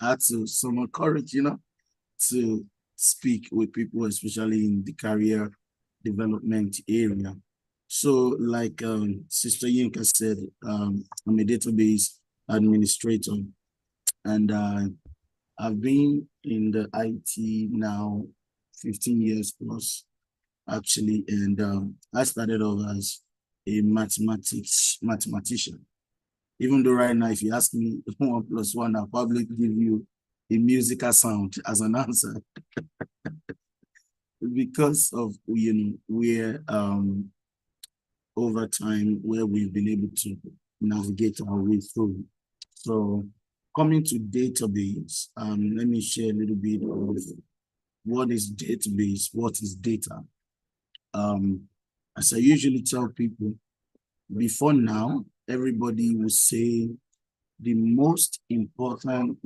I had to summon courage, to speak with people, especially in the career development area. So, like Sister Yinka said, I'm a database administrator, and I've been in the IT now 15 years plus, actually, and I started off as a mathematician. Even though right now, if you ask me 1 + 1, I'll probably give you a musical sound as an answer because of where over time where we've been able to navigate our way through. So coming to database, let me share a little bit of what is database, what is data. As I usually tell people, before now, everybody will say the most important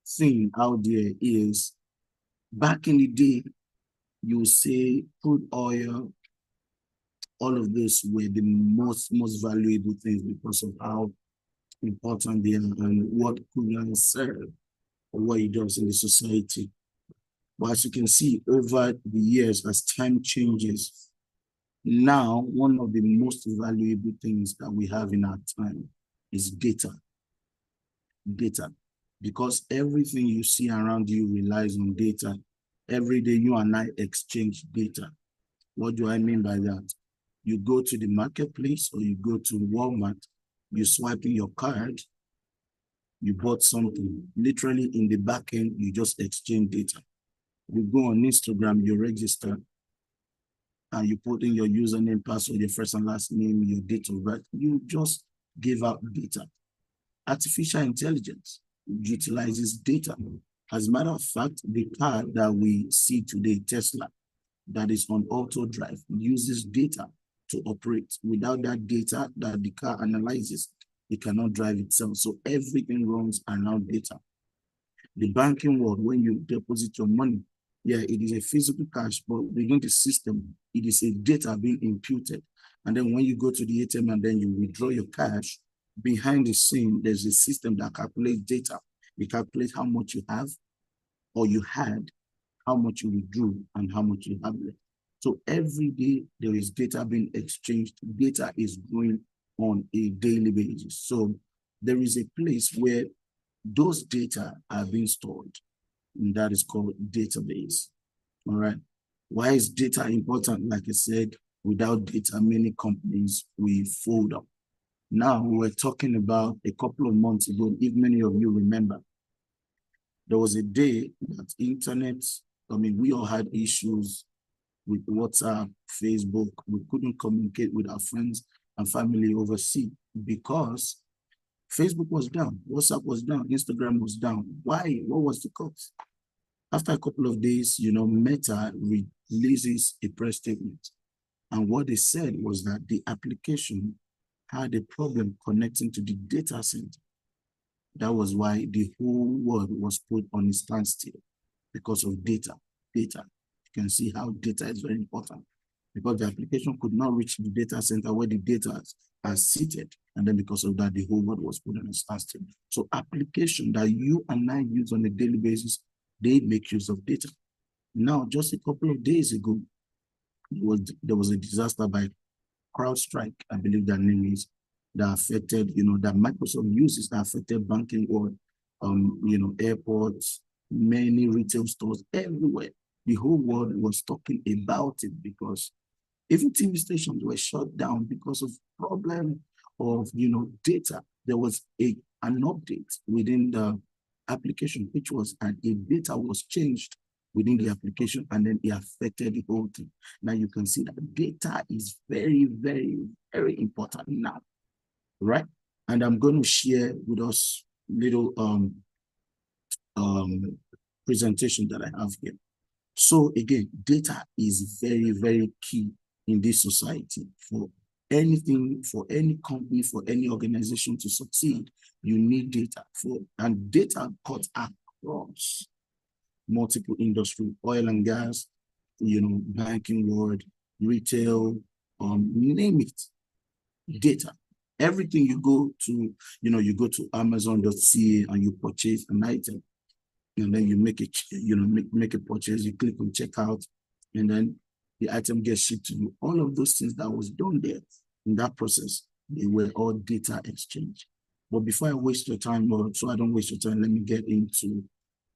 thing out there is, back in the day, you say crude oil, all of this were the most valuable things because of how important they are and what crude oil serve or what it does in the society. But as you can see, over the years, as time changes, now one of the most valuable things that we have in our time is data. Data. Because everything you see around you relies on data. Every day you and I exchange data. What do I mean by that? You go to the marketplace or you go to Walmart, you swipe in your card, you bought something. Literally in the back end, you just exchange data. You go on Instagram, you register, and you put in your username, password, your first and last name, your date of birth. You just give out data. Artificial intelligence utilizes data. As a matter of fact, the car that we see today, Tesla, that is on auto drive, uses data to operate. Without that data that the car analyzes, it cannot drive itself. So everything runs around data. The banking world, when you deposit your money, yeah, it is a physical cash, but within the system, it is a data being imputed. And then when you go to the ATM and then you withdraw your cash, behind the scene, there's a system that calculates data. It calculates how much you have or you had, how much you withdrew, and how much you have left. So every day there is data being exchanged. Data is going on a daily basis. So there is a place where those data are being stored, and that is called database. All right. Why is data important? Like I said, without data, many companies will fold up. Now, we were talking about a couple of months ago, if many of you remember, there was a day that we all had issues with WhatsApp, Facebook. We couldn't communicate with our friends and family overseas because Facebook was down, WhatsApp was down, Instagram was down. Why? What was the cause? After a couple of days, Meta releases a press statement. And what they said was that the application had a problem connecting to the data center. That was why the whole world was put on a standstill because of data. Data. You can see how data is very important because the application could not reach the data center where the data are seated. And then because of that, the whole world was put on a standstill. So application that you and I use on a daily basis, they make use of data. Now, just a couple of days ago, there was a disaster by CrowdStrike, I believe that name is, that affected, that Microsoft uses, that affected banking world, airports, many retail stores, everywhere. The whole world was talking about it because even TV stations were shut down because of problem of, data. There was an update within the application, which was, and a data was changed within the application, and then it affected the whole thing. Now you can see that data is very, very, very important now, right? And I'm going to share with us little presentation that I have here. So again, data is very, very key in this society. For anything, for any company, for any organization to succeed, you need data. And data cuts across multiple industry, oil and gas, banking world, retail, name it, data. Everything you go to, you go to Amazon.ca and you purchase an item, and then you make make a purchase, you click on checkout, and then the item gets shipped to you. All of those things that was done there in that process, they were all data exchange. But before I waste your time, or so I don't waste your time, let me get into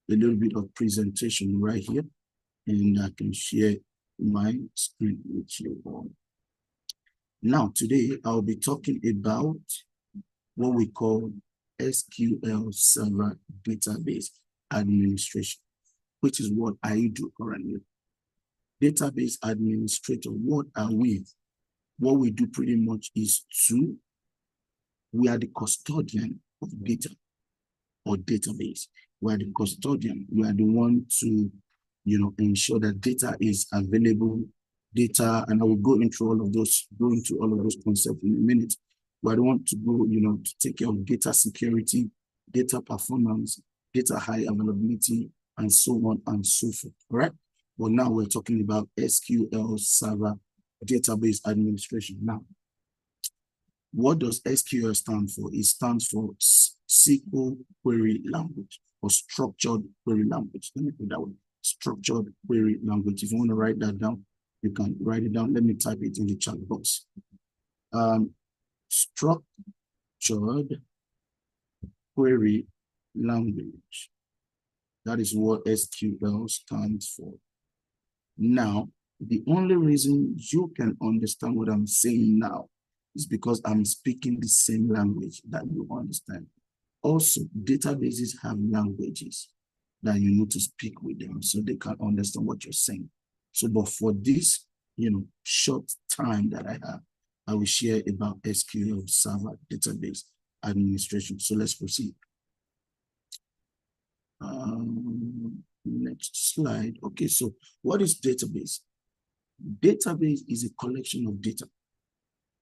a little bit of presentation right here, and I can share my screen with you all. Now, today I'll be talking about what we call SQL Server Database Administration, which is what I do currently. Database administrator, what are we? What we do pretty much is we are the custodian of data or database. We are the custodian. We are the one to, ensure that data is available, data, and I will go into all of those concepts in a minute. We are the one to go, to take care of data security, data performance, data high availability, and so on and so forth, right? But now we're talking about SQL Server Database Administration. Now, what does SQL stand for? It stands for SQL Query Language or Structured Query Language. Let me put that one. Structured Query Language. If you want to write that down, you can write it down. Let me type it in the chat box. Structured Query Language. That is what SQL stands for. Now, the only reason you can understand what I'm saying now is because I'm speaking the same language that you understand. Also, databases have languages that you need to speak with them so they can understand what you're saying. So, but for this, short time that I have, I will share about SQL Server Database Administration. So let's proceed. Next slide. Okay, so what is database? Database is a collection of data,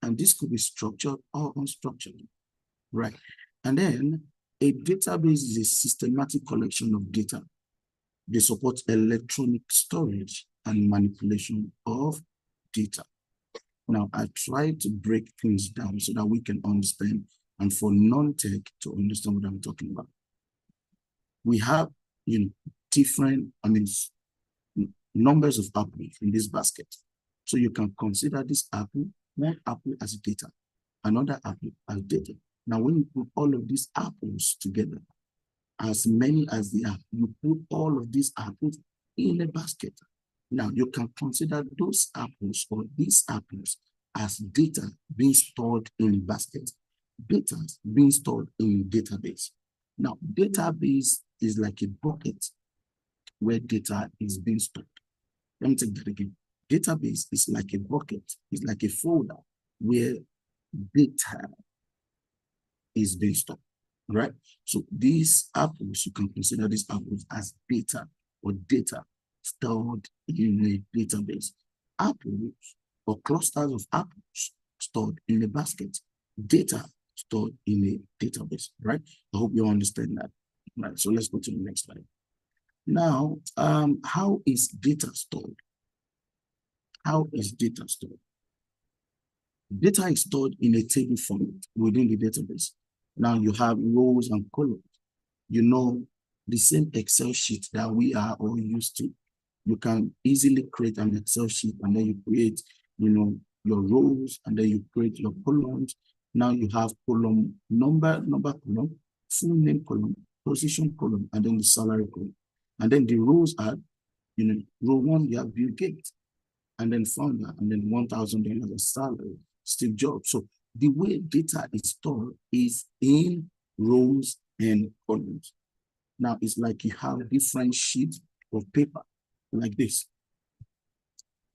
and this could be structured or unstructured, right? And then a database is a systematic collection of data. They support electronic storage and manipulation of data. Now, I try to break things down so that we can understand, and for non-tech to understand what I'm talking about. We have, different, numbers of apples in this basket. So you can consider this apple, one apple as data, another apple as data. Now, when you put all of these apples together, as many as they are, you put all of these apples in a basket. Now, you can consider those apples or these apples as data being stored in a basket, data being stored in a database. Now, database is like a bucket where data is being stored. Let me take that again. Database is like a bucket, it's like a folder where data is being stored, right? So these apples, you can consider these apples as data or data stored in a database. Apples or clusters of apples stored in a basket, data stored in a database, right? I hope you understand that. Right, so let's go to the next slide. Now, how is data stored? How is data stored? Data is stored in a table format within the database. Now you have rows and columns. The same Excel sheet that we are all used to. You can easily create an Excel sheet and then you create, your rows and then you create your columns. Now you have column number column, full name column, position column, and then the salary column. And then the rows are, row one, you have Bill Gates, and then founder, and then $1,000 of salary, Steve Jobs. So the way data is stored is in rows and columns. Now it's like you have different sheets of paper like this.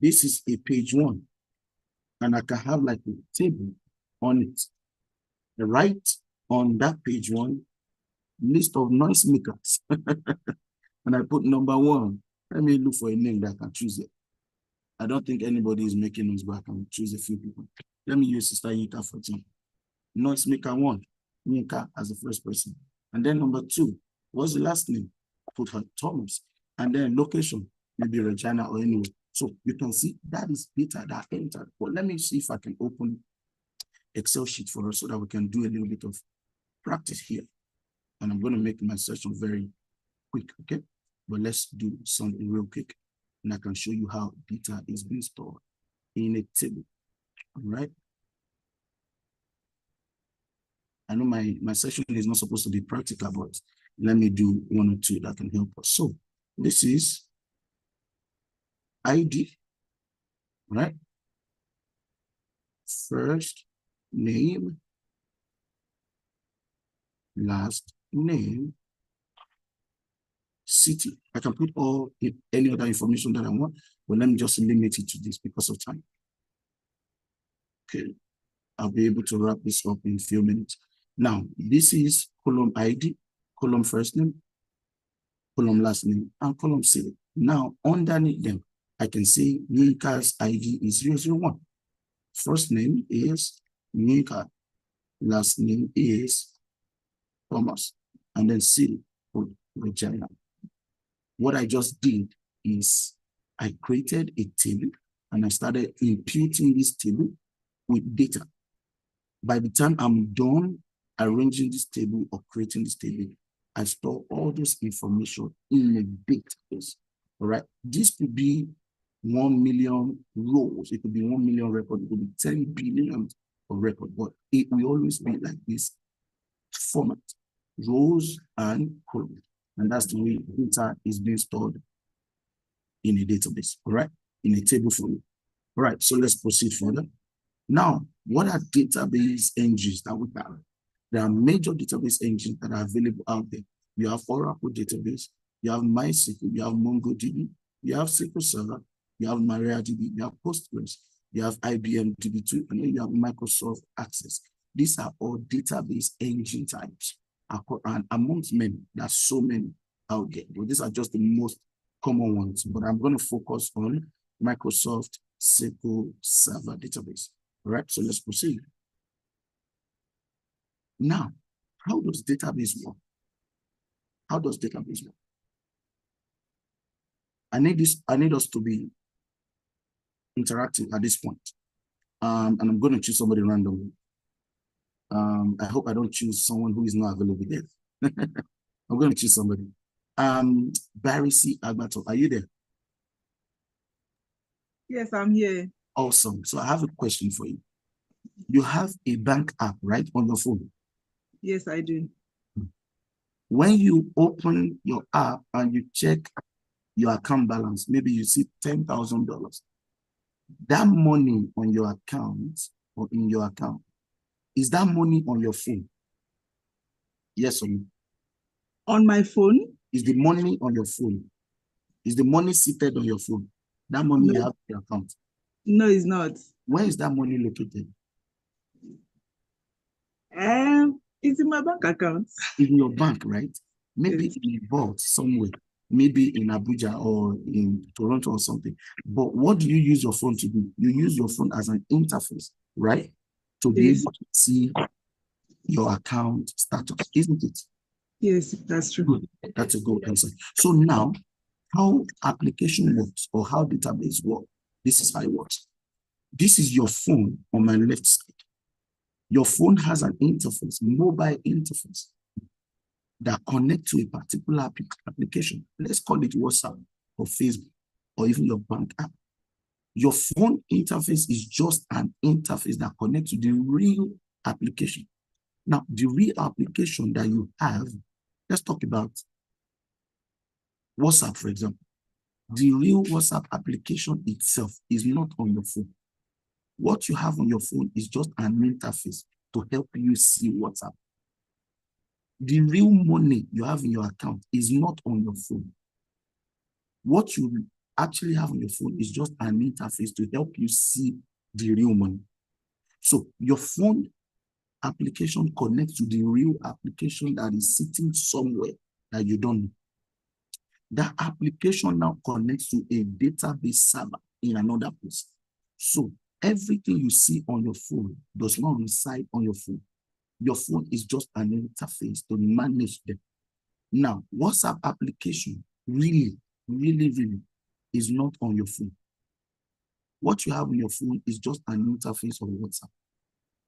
This is a page one, and I can have like a table on it. Right on that page one, list of noisemakers. And I put number one. Let me look for a name that I can choose it. I don't think anybody is making noise, but I can choose a few people. Let me use Sister Yinka for example. Noisemaker one, Yinka as the first person. And then number two, what's the last name? I put her Thomas. And then location, maybe Regina or anywhere. So you can see that is data that entered. But let me see if I can open Excel sheet for us so that we can do a little bit of practice here. And I'm going to make my session very quick, okay? But let's do something real quick, and I can show you how data is being stored in a table, all right? I know my session is not supposed to be practical, but let me do one or two that can help us. So this is ID, right? First name, last name, city. I can put any other information that I want, but let me just limit it to this because of time. Okay, I'll be able to wrap this up in a few minutes. Now, this is column ID, column first name, column last name, and column city. Now, underneath them, I can say Yinka's ID is 001. First name is Yinka, last name is Thomas, and then city for Regina. What I just did is I created a table and I started imputing this table with data. By the time I'm done arranging this table or creating this table, I store all this information in a database. All right. This could be 1 million rows. It could be 1 million records. It could be 10 billion of records, but it will always be like this format, rows and columns. And that's the way data is being stored in a database, all right? In a table format. All right, so let's proceed further. Now, what are database engines that we have? There are major database engines that are available out there. You have Oracle database, you have MySQL, you have MongoDB, you have SQL Server, you have MariaDB, you have Postgres, you have IBM DB2, and then you have Microsoft Access. These are all database engine types. And amongst many, there's so many out there. But these are just the most common ones. But I'm going to focus on Microsoft SQL Server database. All right, so let's proceed. Now, how does database work? How does database work? I need us to be interactive at this point. And I'm going to choose somebody randomly. I hope I don't choose someone who is not available there. I'm going to choose somebody. Barry C. Agbato, are you there? Yes, I'm here. Awesome. So I have a question for you. You have a bank app, right, on your phone? Yes, I do. When you open your app and you check your account balance, maybe you see $10,000. That money on your account or in your account, is that money on your phone? Yes or no? On my phone? Is the money on your phone? Is the money seated on your phone? That money you have in your account? No, it's not. Where is that money located? It's in my bank account. In your bank, right? Maybe Yes. in a vault somewhere, maybe in Abuja or in Toronto or something. But what do you use your phone to do? You use your phone as an interface, right? To be able to see your account status, isn't it? Yes, that's true. Good. That's a good answer. So now, how application works or how database works, this is how it works. This is your phone on my left side. Your phone has an interface, mobile interface, that connects to a particular application. Let's call it WhatsApp or Facebook or even your bank app. Your phone interface is just an interface that connects to the real application. Now, the real application that you have, let's talk about WhatsApp, for example. The real WhatsApp application itself is not on your phone. What you have on your phone is just an interface to help you see WhatsApp. The real money you have in your account is not on your phone. What you actually have on your phone is just an interface to help you see the real money. So your phone application connects to the real application that is sitting somewhere that you don't know. That application now connects to a database server in another place. So everything you see on your phone does not reside on your phone. Your phone is just an interface to manage them. Now, WhatsApp application really is not on your phone. What you have on your phone is just an interface of WhatsApp.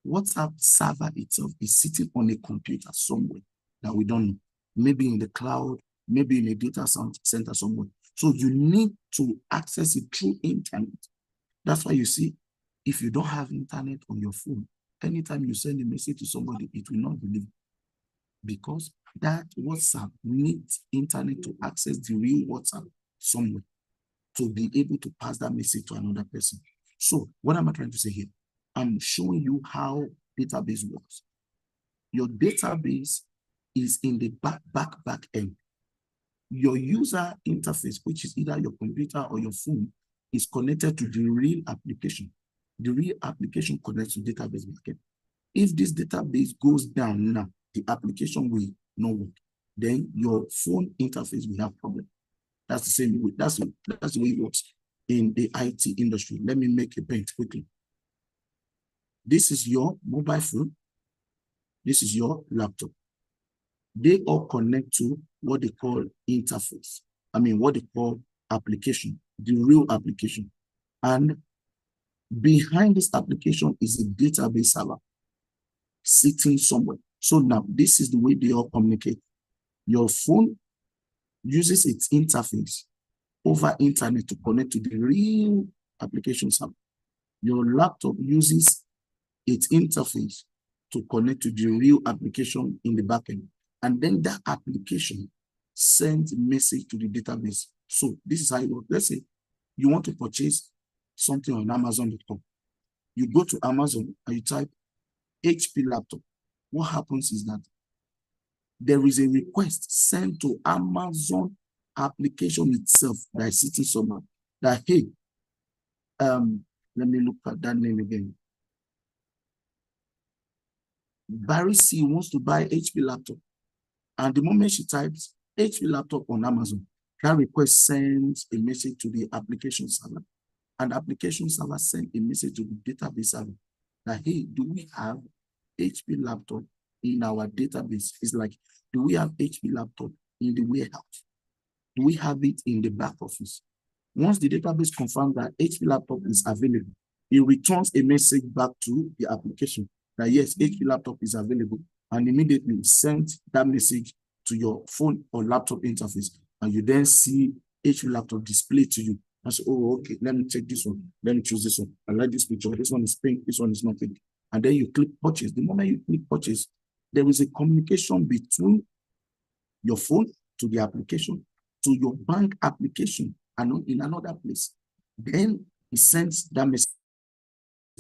WhatsApp server itself is sitting on a computer somewhere that we don't know. Maybe in the cloud, maybe in a data center somewhere. So you need to access it through internet. That's why you see, if you don't have internet on your phone, anytime you send a message to somebody, it will not be delivered. Because that WhatsApp needs internet to access the real WhatsApp somewhere to be able to pass that message to another person. So what am I trying to say here? I'm showing you how database works. Your database is in the back end. Your user interface, which is either your computer or your phone, is connected to the real application. The real application connects to database backend. If this database goes down now, the application will not work. Then your phone interface will have problem. That's the same way. That's the way it works in the IT industry. Let me make a point quickly. This is your mobile phone. This is your laptop. They all connect to what they call interface. I mean, what they call application, the real application. And behind this application is a database server sitting somewhere. So now this is the way they all communicate. Your phone uses its interface over internet to connect to the real application server. Your laptop uses its interface to connect to the real application in the backend. And then that application sends a message to the database. So this is how it works. Let's say you want to purchase something on Amazon.com. You go to Amazon and you type HP laptop. What happens is that there is a request sent to Amazon application itself that is sitting somewhere. That, hey, let me look at that name again. Barry C wants to buy HP laptop. And the moment she types HP laptop on Amazon, that request sends a message to the application server. And the application server sends a message to the database server that, hey, do we have HP laptop in our database? It's like, do we have HP laptop in the warehouse? Do we have it in the back office? Once the database confirms that HP laptop is available, it returns a message back to the application that yes, HP laptop is available, and immediately send that message to your phone or laptop interface, and you then see HP laptop displayed to you. And say, oh, okay, let me take this one. Let me choose this one. I like this picture. This one is pink. This one is not pink. And then you click purchase. The moment you click purchase, there is a communication between your phone to the application, to your bank application, and in another place. Then it sends that message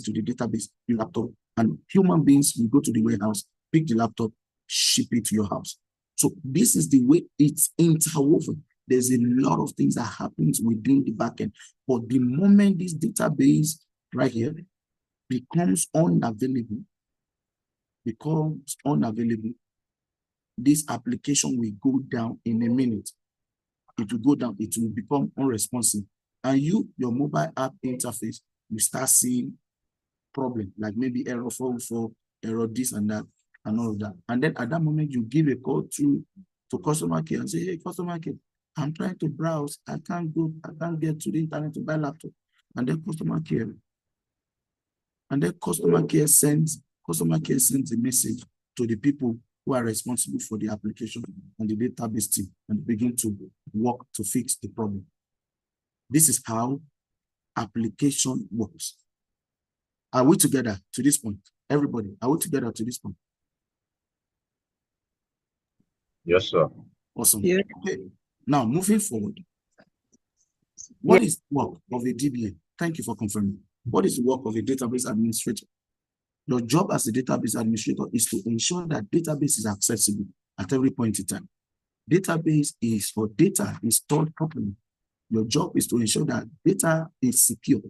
to the database, your laptop, and human beings will go to the warehouse, pick the laptop, ship it to your house. So this is the way it's interwoven. There's a lot of things that happens within the backend. But the moment this database right here becomes unavailable, this application will go down in a minute. It will go down, it will become unresponsive. And your mobile app interface, you start seeing problem, like maybe error 404, error this and that, and all of that. And then at that moment, you give a call to customer care and say, hey, customer care, I'm trying to browse. I can't get to the internet to buy laptop. And then customer care sends a message to the people who are responsible for the application and the database team and begin to work to fix the problem. This is how application works. Are we together to this point? Everybody, are we together to this point? Yes, sir. Awesome. Yeah. Okay. Now, moving forward, what is the work of a DBA? Thank you for confirming. What is the work of a database administrator? Your job as a database administrator is to ensure that database is accessible at every point in time. Data is stored properly. Your job is to ensure that data is secure.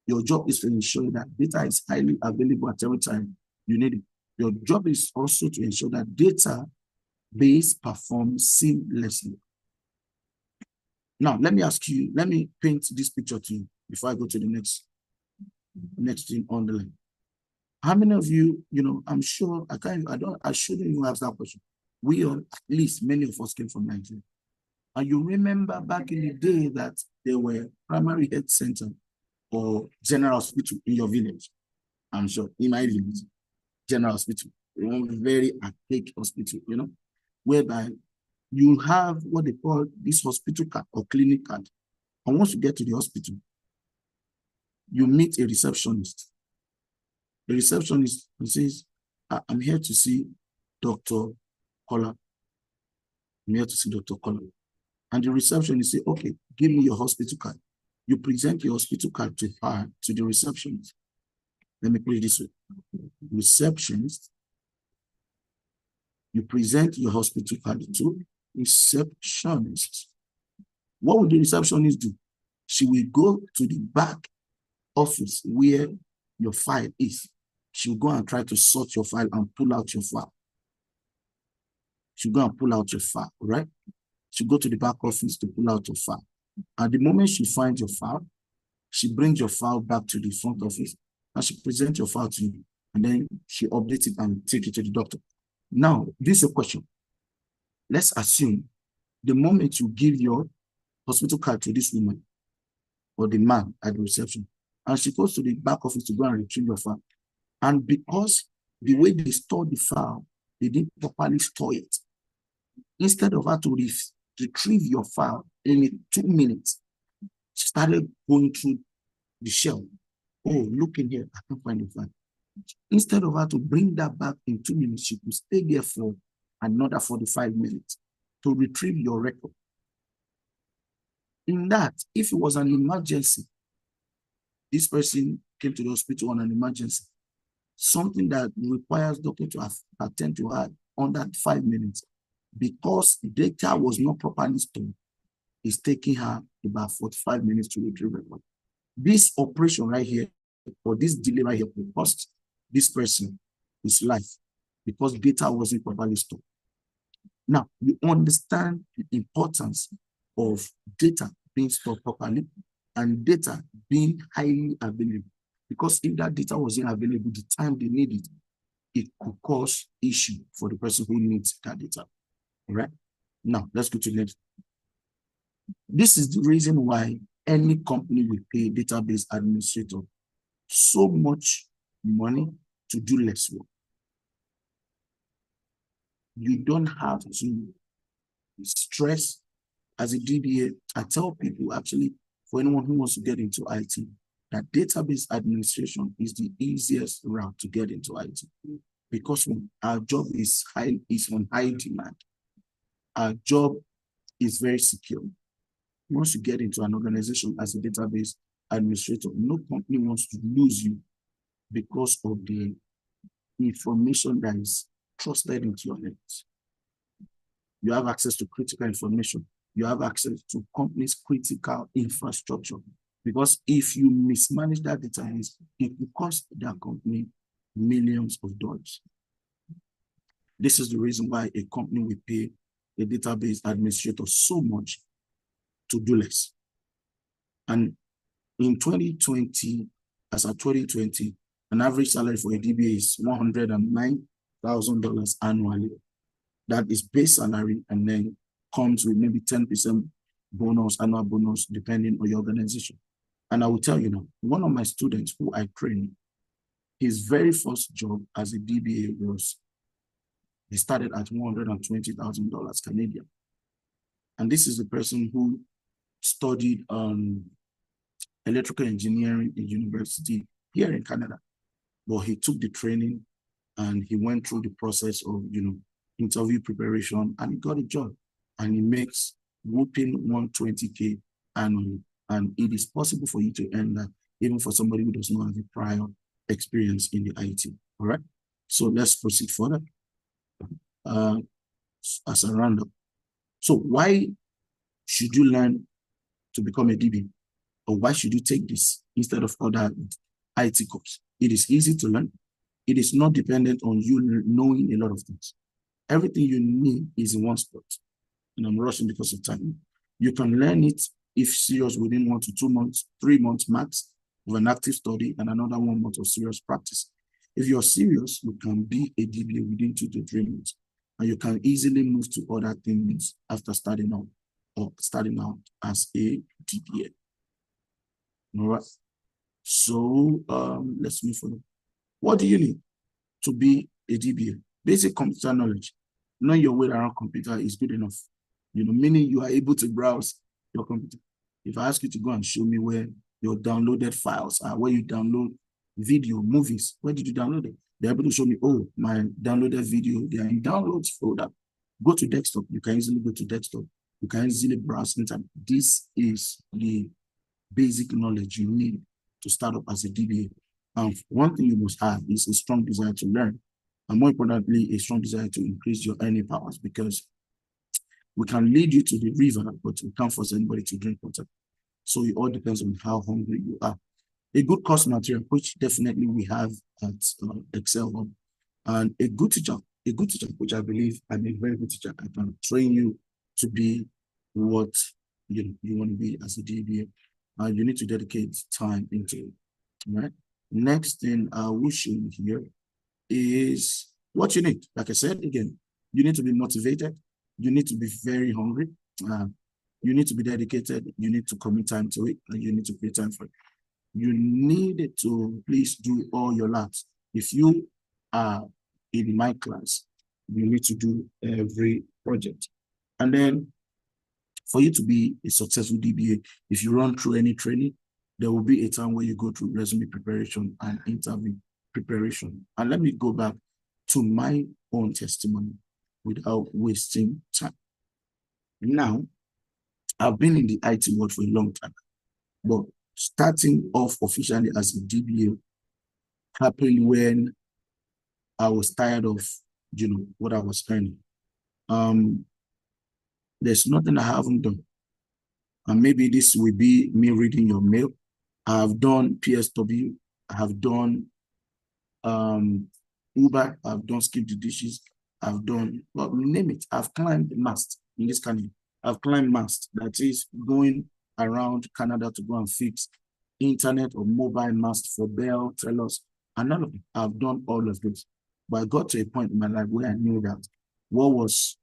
Your job is to ensure that data is highly available at every time you need it. Your job is also to ensure that database performs seamlessly. Now, let me paint this picture to you before I go to the next thing on the line. How many of you, I'm sure, I shouldn't even ask that question. We all, at least many of us came from Nigeria. And you remember back in the day that there were primary health center or general hospital in your village. I'm sure, in my village. general hospital, one very archaic hospital, whereby you have what they call this hospital card or clinic card. And once you get to the hospital, you meet a receptionist. The receptionist says, I'm here to see Dr. Kola. I'm here to see Dr. Kola. And the receptionist says, okay, give me your hospital card. You present your hospital card to her, to the receptionist. Let me put it this way. Receptionist, you present your hospital card to receptionist. What will the receptionist do? She will go to the back office where your file is. She will go and try to sort your file and pull out your file. She'll go and pull out your file, right? She'll go to the back office to pull out your file. At the moment she finds your file, she brings your file back to the front office and she presents your file to you. And then she updates it and takes it to the doctor. Now, this is a question. Let's assume the moment you give your hospital card to this woman or the man at the reception, and she goes to the back office to go and retrieve your file. And because the way they store the file, they didn't properly store it. Instead of her to retrieve your file in 2 minutes, she started going through the shelf. Oh, look in here, I can't find the file. Instead of her to bring that back in 2 minutes, she could stay there for another 45 minutes to retrieve your record. In that, if it was an emergency, this person came to the hospital on an emergency, something that requires doctor to attend to her under 5 minutes, because data was not properly stored, it's taking her about 45 minutes to retrieve record. This operation right here, or this delay right here, will cost this person his life because data wasn't properly stored. Now, you understand the importance of data being stored properly and data being highly available. Because if that data wasn't available the time they need it, it could cause issue for the person who needs that data. All right? Now, let's go to the next. This is the reason why any company will pay database administrator so much money to do less work. You don't have to stress as a DBA. I tell people, actually, for anyone who wants to get into IT, that database administration is the easiest route to get into IT, because our job is on high demand. Our job is very secure. Once you get into an organization as a database administrator, no company wants to lose you because of the information that is trusted into your hands. You have access to critical information. You have access to company's critical infrastructure. Because if you mismanage that database, it will cost that company millions of dollars. This is the reason why a company will pay a database administrator so much to do less. And in 2020, as of 2020, an average salary for a DBA is $109,000 annually. That is base salary, and then comes with maybe 10% bonus, annual bonus, depending on your organization. And I will tell you now, one of my students who I trained, his very first job as a DBA was, he started at $120,000 Canadian. And this is the person who studied electrical engineering in university here in Canada. But he took the training and he went through the process of, interview preparation, and he got a job. And he makes whooping $120K annually. And it is possible for you to earn that even for somebody who does not have a prior experience in the IT. All right. So let's proceed further as a roundup. So why should you learn to become a DB? Or why should you take this instead of other IT courses? It is easy to learn. It is not dependent on you knowing a lot of things. Everything you need is in one spot. And I'm rushing because of time. You can learn it if serious within 1 to 2 months, 3 months max of an active study and another 1 month of serious practice. If you're serious, you can be a DBA within 2 to 3 months. And you can easily move to other things after starting out as a DBA. All right. So let's move forward. What do you need? to be a DBA. Basic computer knowledge. Knowing your way around computer is good enough. Meaning you are able to browse your computer. If I ask you to go and show me where your downloaded files are, where you download video, movies, where did you download it? They're able to show me, oh, my downloaded video, they are in downloads folder. Go to desktop. You can easily go to desktop. You can easily browse internet. This is the basic knowledge you need to start up as a DBA. One thing you must have is a strong desire to learn, and more importantly, a strong desire to increase your earning powers, because we can lead you to the river, but we can't force anybody to drink water. So it all depends on how hungry you are. A good course material, which definitely we have at Excel Hub, and a good teacher, which I believe I'm a very good teacher. I can train you to be what you want to be as a DBA. You need to dedicate time into it, right? Next thing I will show you here is what you need. Like I said, again, you need to be motivated. You need to be very hungry. You need to be dedicated. You need to commit time to it, and you need to pay time for it. You need to please do all your labs. If you are in my class, you need to do every project. And then for you to be a successful DBA, if you run through any training, there will be a time where you go through resume preparation and interview preparation. And let me go back to my own testimony without wasting time. Now, I've been in the IT world for a long time, but starting off officially as a DBA happened when I was tired of, what I was earning. There's nothing I haven't done. And maybe this will be me reading your mail. I have done PSW. I have done Uber. I've done skip the dishes. I've done, well, name it. I've climbed the mast in this country. I've climbed mast. That is going around Canada to go and fix internet or mobile mast for Bell, Telos, and none of it. I've done all of this. But I got to a point in my life where I knew that what was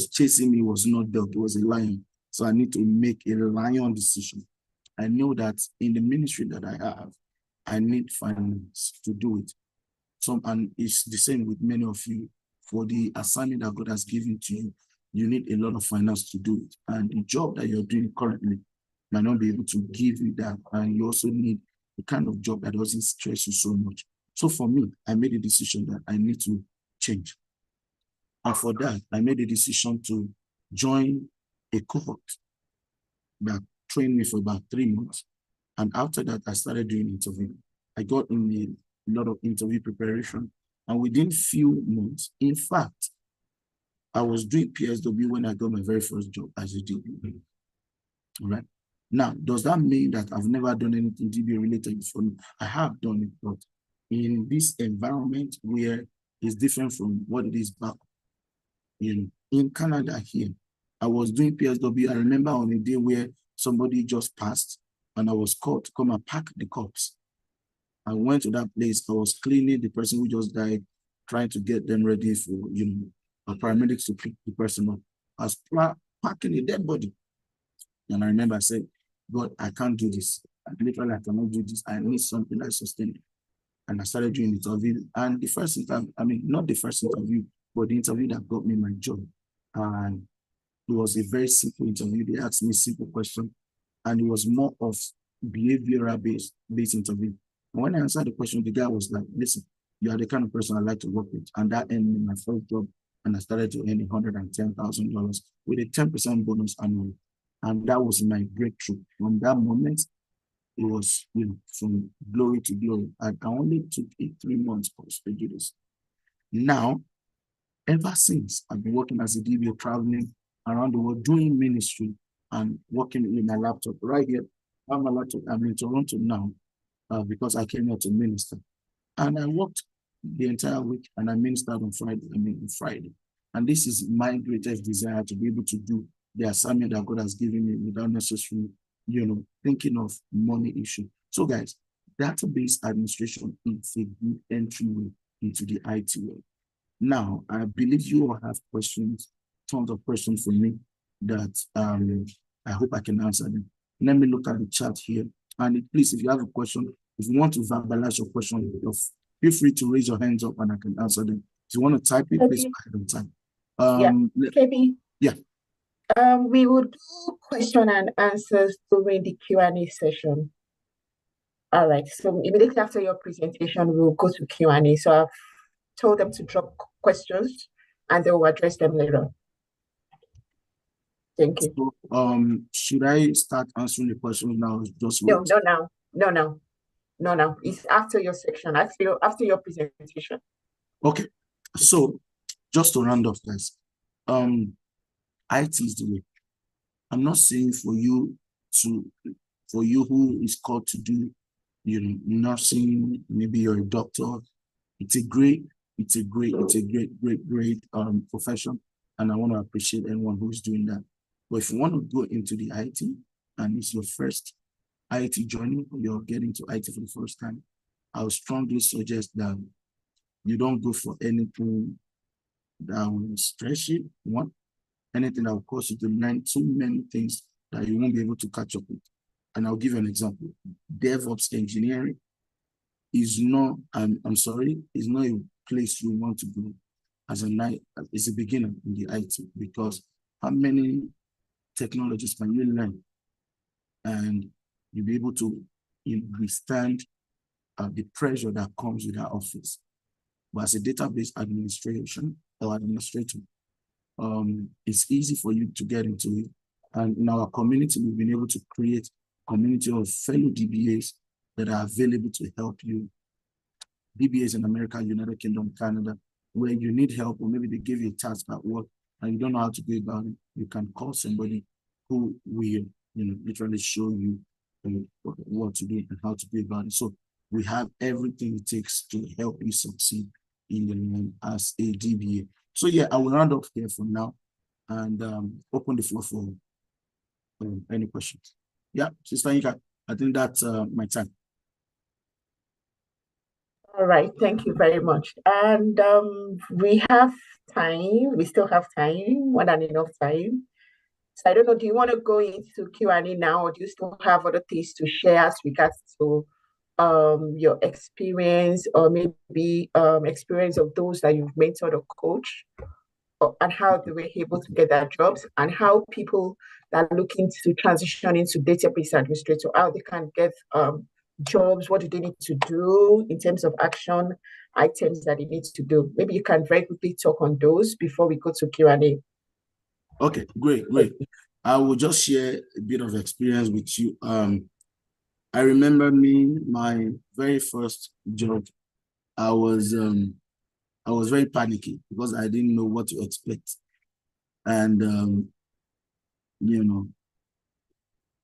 chasing me was not dog, it was a lion. So I need to make a lion decision. I know that in the ministry that I have, I need finance to do it. And it's the same with many of you. For the assignment that God has given to you, you need a lot of finance to do it. And the job that you're doing currently might not be able to give you that. And you also need the kind of job that doesn't stress you so much. So for me, I made a decision that I need to change. And for that, I made a decision to join a cohort that trained me for about 3 months. And after that, I started doing interview. I got in a lot of interview preparation. And within few months, in fact, I was doing PSW when I got my very first job as a DBA. All right. Now, does that mean that I've never done anything DBA related before? I have done it, but in this environment where it's different from what it is back in Canada here, I was doing PSW. I remember on a day where somebody just passed and I was called to come and pack the corpse. I went to that place. I was cleaning the person who just died, trying to get them ready for, paramedics to pick the person up. I was packing a dead body. And I remember I said, God, I can't do this. Literally, I cannot do this. I need something that sustains. And I started doing the interview. And the first interview, not the first interview, but the interview that got me my job. And it was a very simple interview. They asked me simple questions. And it was more of behavioral based interview. And when I answered the question, the guy was like, listen, you are the kind of person I like to work with. And that ended my first job. And I started to earn $110,000 with a 10% bonus annually. And that was my breakthrough. From that moment, it was from glory to glory. I only took 3 months to do this. Now, ever since, I've been working as a DBA, traveling around the world, doing ministry and working with my laptop right here. I have my laptop. I'm in Toronto now because I came here to minister. And I worked the entire week and I ministered on Friday. And this is my greatest desire, to be able to do the assignment that God has given me without necessarily, thinking of money issue. So guys, database administration is a good entryway into the IT world. Now, I believe you all have questions, tons of questions for me that I hope I can answer them. Let me look at the chat here. And please, if you have a question, if you want to verbalize your question feel free to raise your hands up and I can answer them. If you want to type it, please Okay. go ahead and type. Yeah. KB. Yeah. We will do question and answers during the Q&A session. All right. So immediately after your presentation, we'll go to Q&A. So I've told them to drop questions and they will address them later. Thank you. So, should I start answering the questions now? Just wait. No. It's after your section, after your presentation. Okay. So just to round off, guys, IT is the way. I'm not saying for you who is called to do, nursing, maybe you're a doctor. It's a great profession. And I want to appreciate anyone who's doing that. But if you want to go into the IT and it's your first IT journey, or you're getting to IT for the first time, I would strongly suggest that you don't go for anything that will stress you, one, anything that will cause you to learn too many things that you won't be able to catch up with. And I'll give you an example. DevOps engineering is not, is not a place you want to go as a beginner in the IT, because how many technologies can you learn and you'll be able to withstand the pressure that comes with that office? But as a database administrator, it's easy for you to get into it. And in our community, we've been able to create a community of fellow DBAs that are available to help you. DBAs in America, United Kingdom, Canada, where you need help, or maybe they give you a task at work and you don't know how to go about it, you can call somebody who will, literally show you what to do and how to go about it. So we have everything it takes to help you succeed in the line as a DBA. So yeah, I will round up here for now and open the floor for any questions. Yeah, Sister Inka, I think that's my time. All right, thank you very much. And we have time, we still have time, more than enough time. So I don't know, do you want to go into Q&A now, or do you still have other things to share as regards to your experience, or maybe experience of those that you've mentored or coached, and how they were able to get their jobs, and how people that are looking to transition into database administrator, how they can get jobs, what do they need to do in terms of action items that they need to do? Maybe you can very quickly talk on those before we go to Q&A. Okay, great. I will just share a bit of experience with you. I remember my very first job, I was very panicky because I didn't know what to expect. And,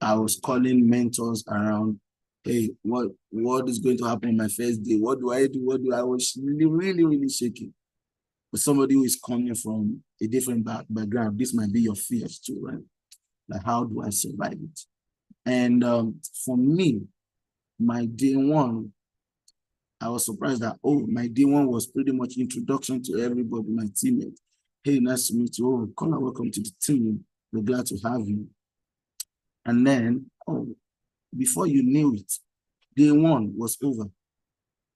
I was calling mentors around, hey, what is going to happen on my first day? What do I do? I was really shaking. But somebody who is coming from a different background, this might be your fears too, right? Like, how do I survive it? And for me, my day one, I was surprised that, my day one was pretty much introduction to everybody, my teammates. Hey, nice to meet you. Oh, Kola, welcome to the team. We're glad to have you. And then, before you knew it, day one was over.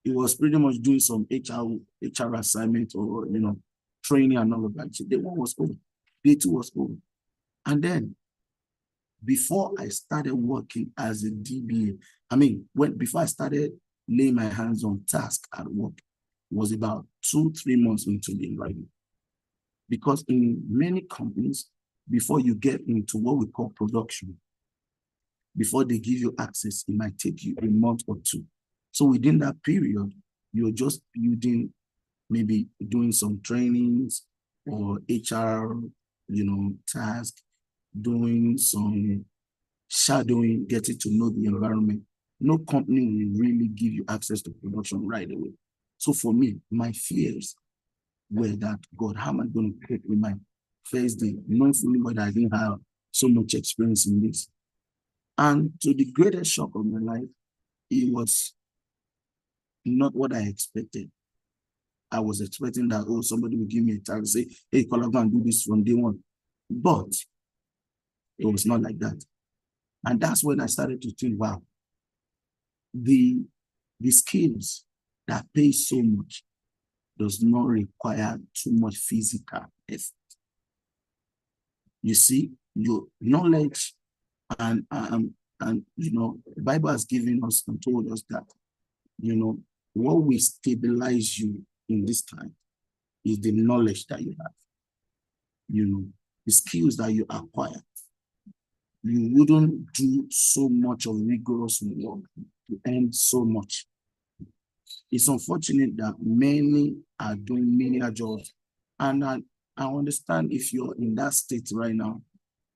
It was pretty much doing some HR assignment or, training and all of that. So day one was over. Day two was over. And then, before I started working as a DBA, before I started laying my hands on task at work, it was about 2-3 months into the environment. Because in many companies, before you get into what we call production, before they give you access, it might take you a month or two. So within that period, you're just building, maybe doing some trainings or HR, task, doing some shadowing, getting to know the environment. No company will really give you access to production right away. So for me, my fears were that, God, how am I going to cope with my first day, not fully that I didn't have so much experience in this. And to the greatest shock of my life, it was not what I expected. I was expecting that, somebody will give me a task and say, hey, Kola, go and do this from day one. But it was not like that. And that's when I started to think, wow, the skills that pays so much does not require too much physical effort. You see, your knowledge and the Bible has given us and told us that, what will stabilize you in this time is the knowledge that you have, the skills that you acquire. You wouldn't do so much of rigorous work to earn so much. It's unfortunate that many are doing menial jobs. And I understand if you're in that state right now,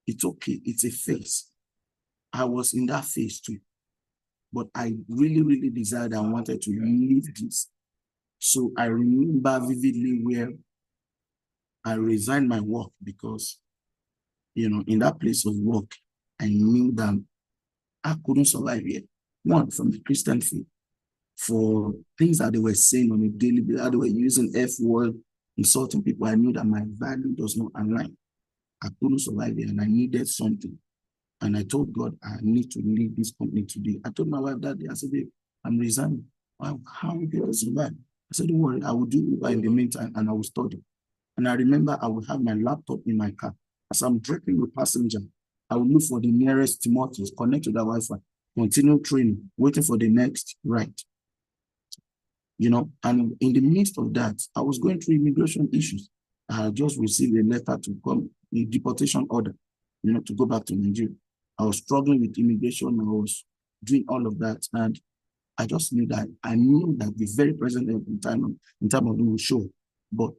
it's okay. It's a phase. I was in that phase too. But I really, really desired and wanted to leave this. So I remember vividly where I resigned my work because, in that place of work, I knew that I couldn't survive here. One, from the Christian faith, for things that they were saying on a daily basis, they were using F word, insulting people. I knew that my value does not align. I couldn't survive here and I needed something. And I told God, I need to leave this company today. I told my wife that day, I said, babe, I'm resigning. How am I going to survive? I said, don't worry, I will do Uber in the meantime and I will study. And I remember I will have my laptop in my car. As I'm dropping the passenger, I will look for the nearest Timotheus, connect to the Wi-Fi, continue training, waiting for the next ride. And in the midst of that, I was going through immigration issues. I had just received a letter to come, a deportation order, to go back to Nigeria. I was struggling with immigration. I was doing all of that. And I just knew that the very present in time of the show. But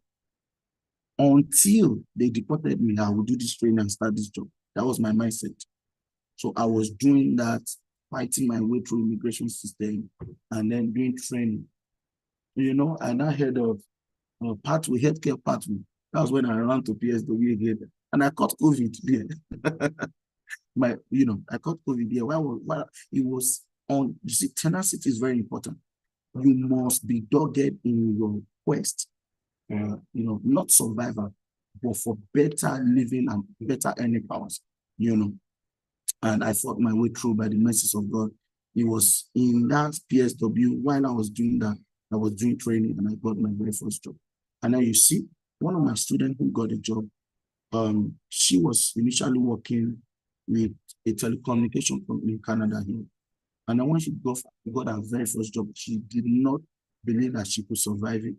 until they deported me, I would do this training and start this job. That was my mindset. So I was doing that, fighting my way through immigration system and then doing training. And I heard of pathway, healthcare pathway. That was when I ran to PSW again. And I caught COVID there. I caught COVID there. While it was on, you see, tenacity is very important. You must be dogged in your quest, not survival, but for better living and better earning powers, And I fought my way through by the mercies of God. It was in that PSW, while I was doing that, I was doing training and I got my very first job. And then you see, one of my students who got a job, she was initially working with a telecommunication company in Canada here. And then when she got her very first job, she did not believe that she could survive it.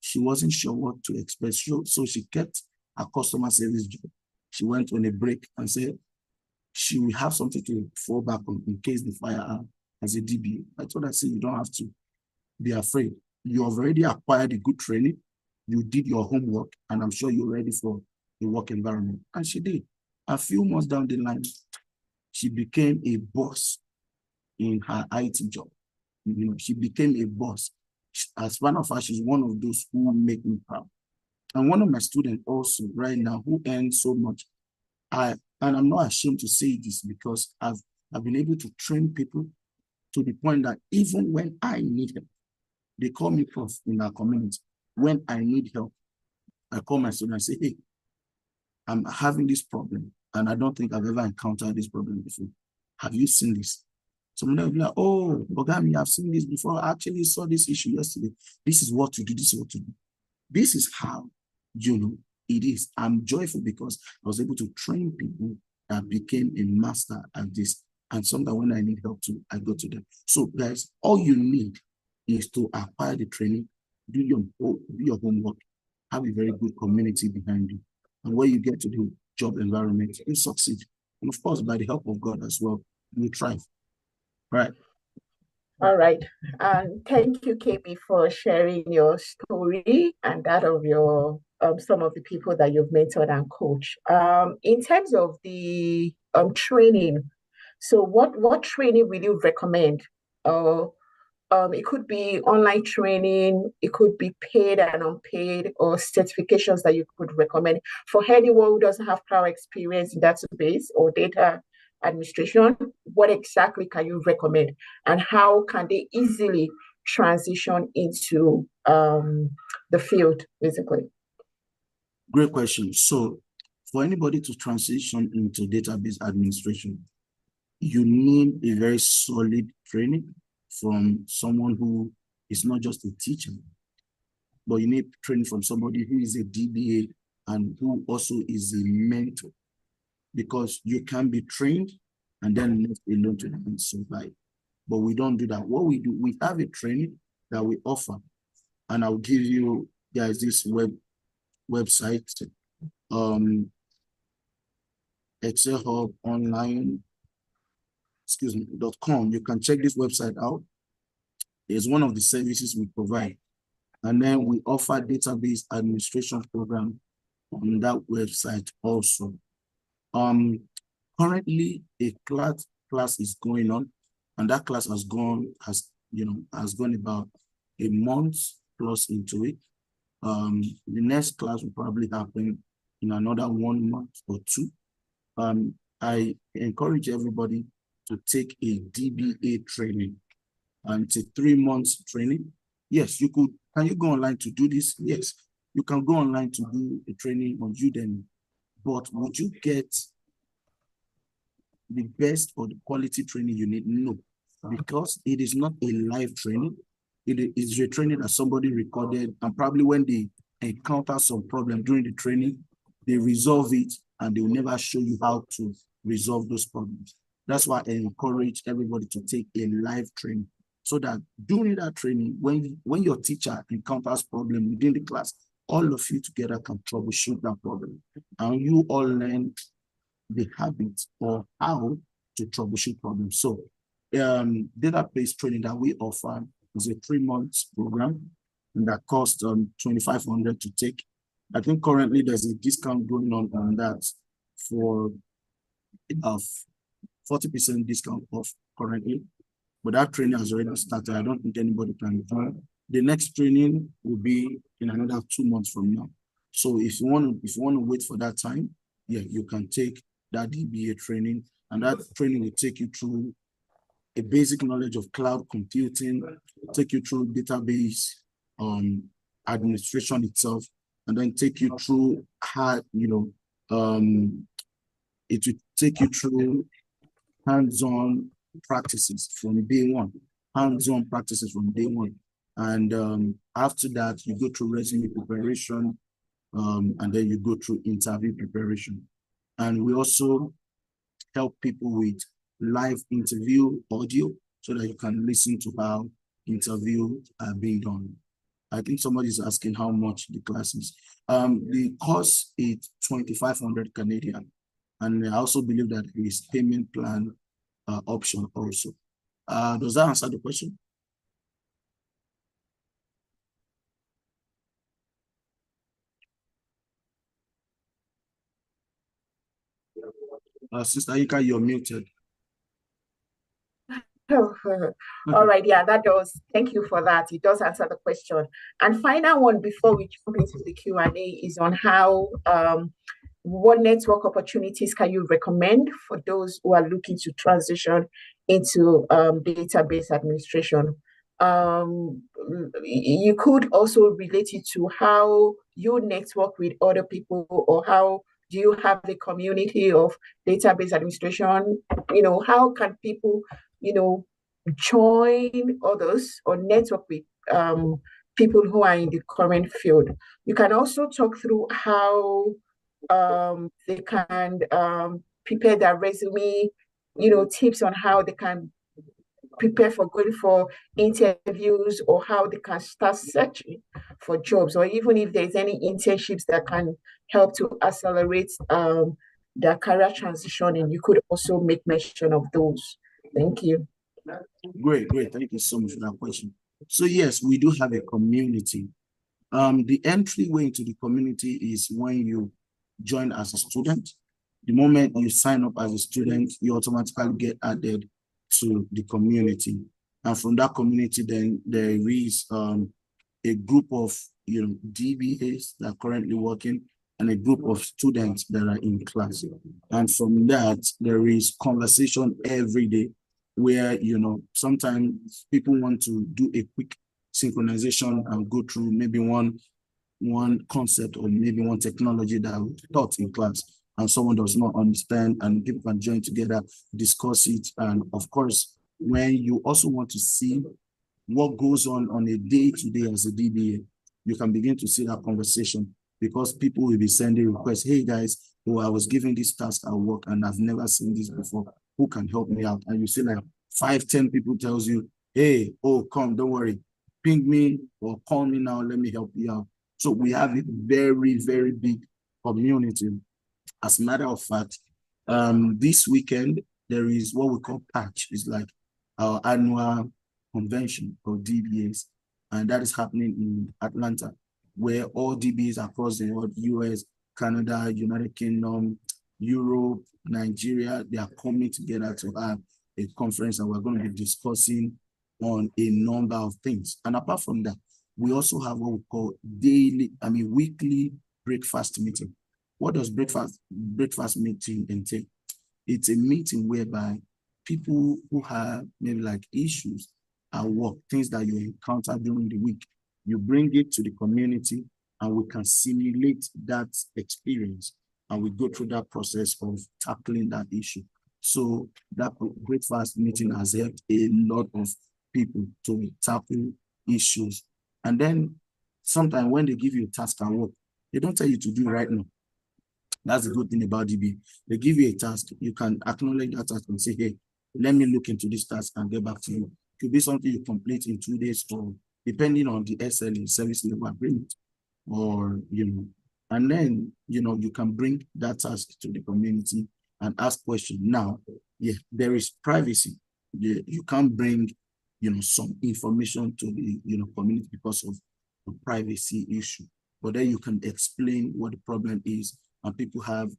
She wasn't sure what to expect. So she kept her customer service job. She went on a break and said she will have something to fall back on in case they fire her as a DBA. I told her, you don't have to be afraid. You have already acquired a good training. You did your homework, and I'm sure you're ready for the work environment. And she did. A few months down the line, she became a boss in her IT job. She became a boss. As one of us, she's one of those who make me proud. And one of my students also right now who earns so much. And I'm not ashamed to say this because I've been able to train people to the point that even when I need help, they call me prof in our community. When I need help, I call my student and say, hey, I'm having this problem and I don't think I've ever encountered this problem before. Have you seen this? Someone will be like, oh, Bogami, I've seen this before. I actually saw this issue yesterday. This is what to do. This is what to do. This is how, it is. I'm joyful because I was able to train people that became a master at this. And sometimes when I need help too, I go to them. So guys, all you need is to acquire the training, do your homework, have a very good community behind you. And when you get to the job environment, you succeed. And of course, by the help of God as well, you thrive. Right. All right. And thank you, KB, for sharing your story and that of your some of the people that you've mentored and coached. In terms of the training, so what training will you recommend? It could be online training, it could be paid and unpaid, or certifications that you could recommend for anyone who doesn't have prior experience in database or data administration. What exactly can you recommend, and how can they easily transition into the field, basically? Great question. So for anybody to transition into database administration, you need a very solid training from someone who It's not just a teacher, but you need training from somebody who is a DBA and who also is a mentor, because you can be trained and then left alone to survive. But we don't do that. What we do, we have a training that we offer, and I'll give you guys this website, Excel Hub Online, .com. You can check this website out. It's one of the services we provide. And then we offer database administration program on that website also. Currently a class is going on, and that class has gone about a month plus into it. The next class will probably happen in another 1 month or two. I encourage everybody to take a DBA training, and it's a 3 months training. Yes, you could. Can you go online to do this? Yes, you can go online to do a training on Udemy, but would you get the best or the quality training you need? No, because it is not a live training. It is a training that somebody recorded, and probably when they encounter some problem during the training, they resolve it, and they will never show you how to resolve those problems. That's why I encourage everybody to take a live training, so that during that training, when your teacher encounters problem within the class, all of you together can troubleshoot that problem, and you all learn the habit of how to troubleshoot problems. So database training that we offer is a 3 months program, and that costs $2,500 to take. I think currently there's a discount going on that for 40% discount off currently, but that training has already started. I don't think anybody can do it. The next training will be in another 2 months from now. So if you want to wait for that time, yeah, you can take that DBA training, and that training will take you through a basic knowledge of cloud computing, take you through database administration itself, and then take you through how, it will take you through hands-on practices from day one, And after that, you go through resume preparation, and then you go through interview preparation. And we also help people with live interview audio, so that you can listen to how interviews are being done. I think somebody is asking how much the class is. The cost is 2,500 Canadian. And I also believe that there is payment plan option also. Does that answer the question? Sister Ika, you're muted. All right, yeah, that does. Thank you for that. It does answer the question. And final one before we jump into the Q&A is on how, what network opportunities can you recommend for those who are looking to transition into database administration? You could also relate it to how you network with other people, or how do you have a community of database administration? How can people, join others or network with people who are in the current field? You can also talk through how they can prepare their resume, tips on how they can prepare for going for interviews, or how they can start searching for jobs, or even if there's any internships that can help to accelerate their career transition, and you could also make mention of those. Thank you. Great. Thank you so much for that question. So yes, we do have a community. The entryway into the community is when you join as a student. The moment you sign up as a student, you automatically get added to the community. And from that community, then there is a group of DBAs that are currently working, and a group of students that are in class. And from that, there is conversation every day, where sometimes people want to do a quick synchronization and go through maybe one concept or maybe one technology that was taught in class, and someone does not understand, and people can join together, discuss it. And of course, when you also want to see what goes on a day-to-day as a DBA, you can begin to see that conversation because people will be sending requests. Hey guys, oh, I was given this task at work and I've never seen this before. Who can help me out? And you see like 5-10 people tells you, hey, oh, come, don't worry. Ping me or call me now. Let me help you out. So we have a very, very big community. As a matter of fact, this weekend, there is what we call Patch. It's like our annual convention for DBAs, and that is happening in Atlanta, where all DBAs across the world, US, Canada, United Kingdom, Europe, Nigeria, they are coming together to have a conference, and we're going to be discussing on a number of things. And apart from that, we also have what we call weekly breakfast meeting. What does breakfast meeting entail? It's a meeting whereby people who have maybe like issues at work, things that you encounter during the week, you bring it to the community and we can simulate that experience and we go through that process of tackling that issue. So that breakfast meeting has helped a lot of people to tackle issues. And then sometimes when they give you a task at work, they don't tell you to do it right now. That's the good thing about DB. They give you a task, you can acknowledge that task and say, hey, let me look into this task and get back to you. It could be something you complete in 2 days or depending on the SLA, service level agreement, or, and then, you can bring that task to the community and ask questions. Now, yeah, there is privacy. You can't bring, some information to the, community because of the privacy issue. But then you can explain what the problem is, and people have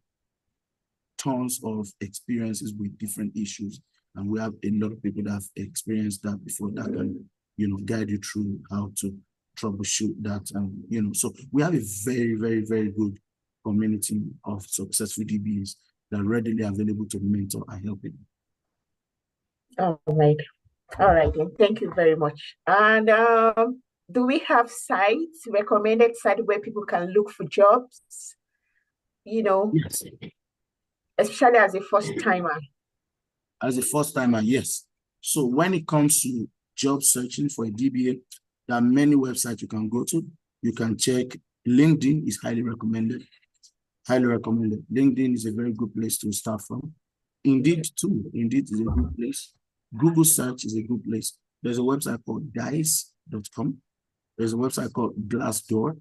tons of experiences with different issues. And we have a lot of people that have experienced that before that can, guide you through how to troubleshoot that. And, so we have a very, very, very good community of successful DBs that are readily available to mentor and help you. All right. All right. Then. Thank you very much. And do we have sites, recommended sites where people can look for jobs? Yes. Especially as a first timer. As a first timer, yes. So when it comes to job searching for a DBA, there are many websites you can go to. You can check LinkedIn is highly recommended. Highly recommended. LinkedIn is a very good place to start from. Indeed too. Indeed is a good place. Google search is a good place. There's a website called dice.com. There's a website called Glassdoor.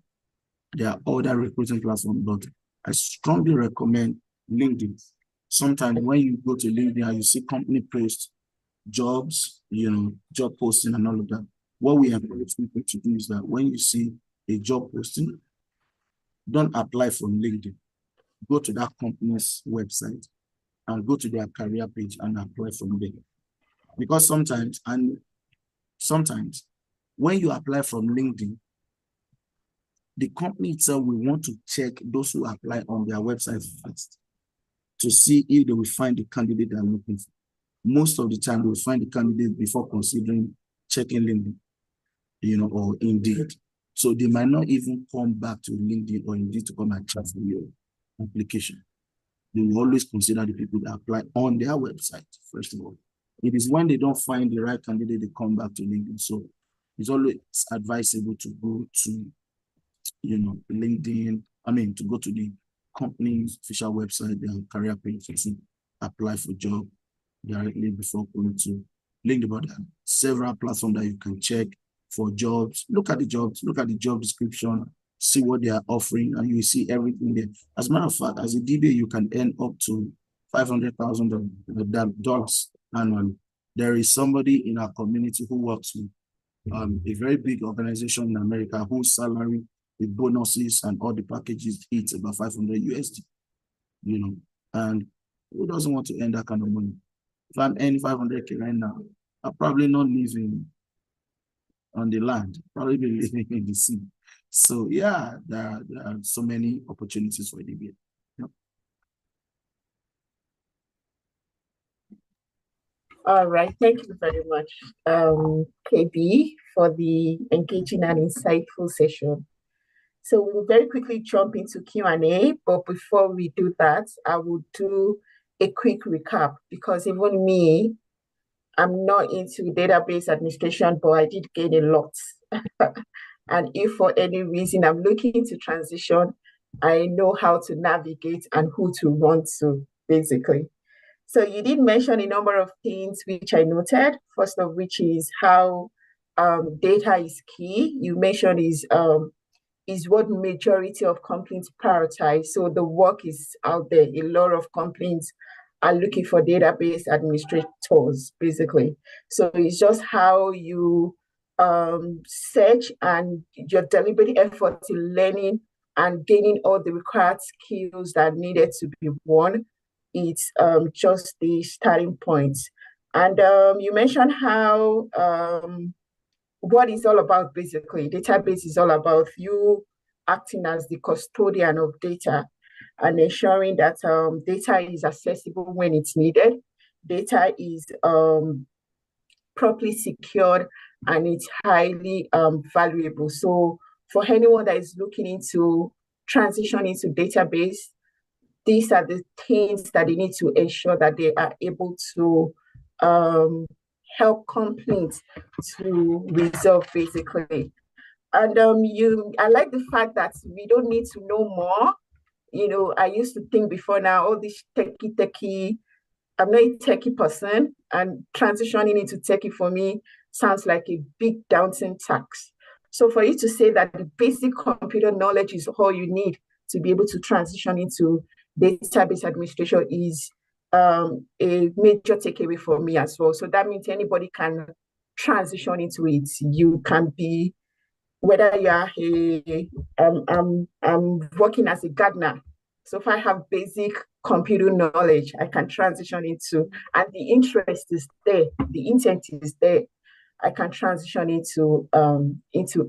There are other recruiting platforms, but I strongly recommend LinkedIn. Sometimes when you go to LinkedIn and you see company posts, jobs, job posting and all of that, what we encourage people to do is that when you see a job posting, don't apply from LinkedIn. Go to that company's website and go to their career page and apply from there. Because sometimes when you apply from LinkedIn, the company itself will want to check those who apply on their website first to see if they will find the candidate they're looking for. Most of the time, they will find the candidate before considering checking LinkedIn, or Indeed. So they might not even come back to LinkedIn or Indeed to come and chat for your application. They will always consider the people that apply on their website, first of all. It is when they don't find the right candidate, they come back to LinkedIn. So it's always advisable to go to, LinkedIn, to go to the company's official website, their career page to apply for job directly before going to LinkedIn. But there are several platforms that you can check for jobs. Look at the jobs, look at the job description, see what they are offering, and you see everything there. As a matter of fact, as a DBA, you can earn up to $500,000 annually. There is somebody in our community who works with a very big organization in America whose salary with bonuses and all the packages, it's about 500 USD, and who doesn't want to earn that kind of money? If I'm earning 500K right now, I'll probably not living on the land, probably be living in the sea. So yeah, there are so many opportunities for DBA. Yep. All right, thank you very much, KB, for the engaging and insightful session. So we'll very quickly jump into Q&A, but before we do that, I will do a quick recap because even me, I'm not into database administration, but I did gain a lot. And if for any reason I'm looking to transition, I know how to navigate and who to run to, basically. So you did mention a number of things which I noted. First of which is how data is key. You mentioned is what majority of companies prioritize. So the work is out there. A lot of companies are looking for database administrators, basically. So it's just how you search and your deliberate effort in learning and gaining all the required skills that needed to be won. It's just the starting point. And you mentioned how what it's all about, basically. Database is all about you acting as the custodian of data and ensuring that data is accessible when it's needed. Data is properly secured and it's highly valuable. So for anyone that is looking into transition into database, these are the things that they need to ensure that they are able to help companies to resolve, basically. And I like the fact that we don't need to know more. I used to think before now, all this techie, I'm not a techie person, and transitioning into techie for me sounds like a big daunting task. So for you to say that the basic computer knowledge is all you need to be able to transition into database administration is a major takeaway for me as well. So that means anybody can transition into it. You can be, whether you are I'm working as a gardener. So if I have basic computer knowledge, I can transition into, and the interest is there, the intent is there, I can transition into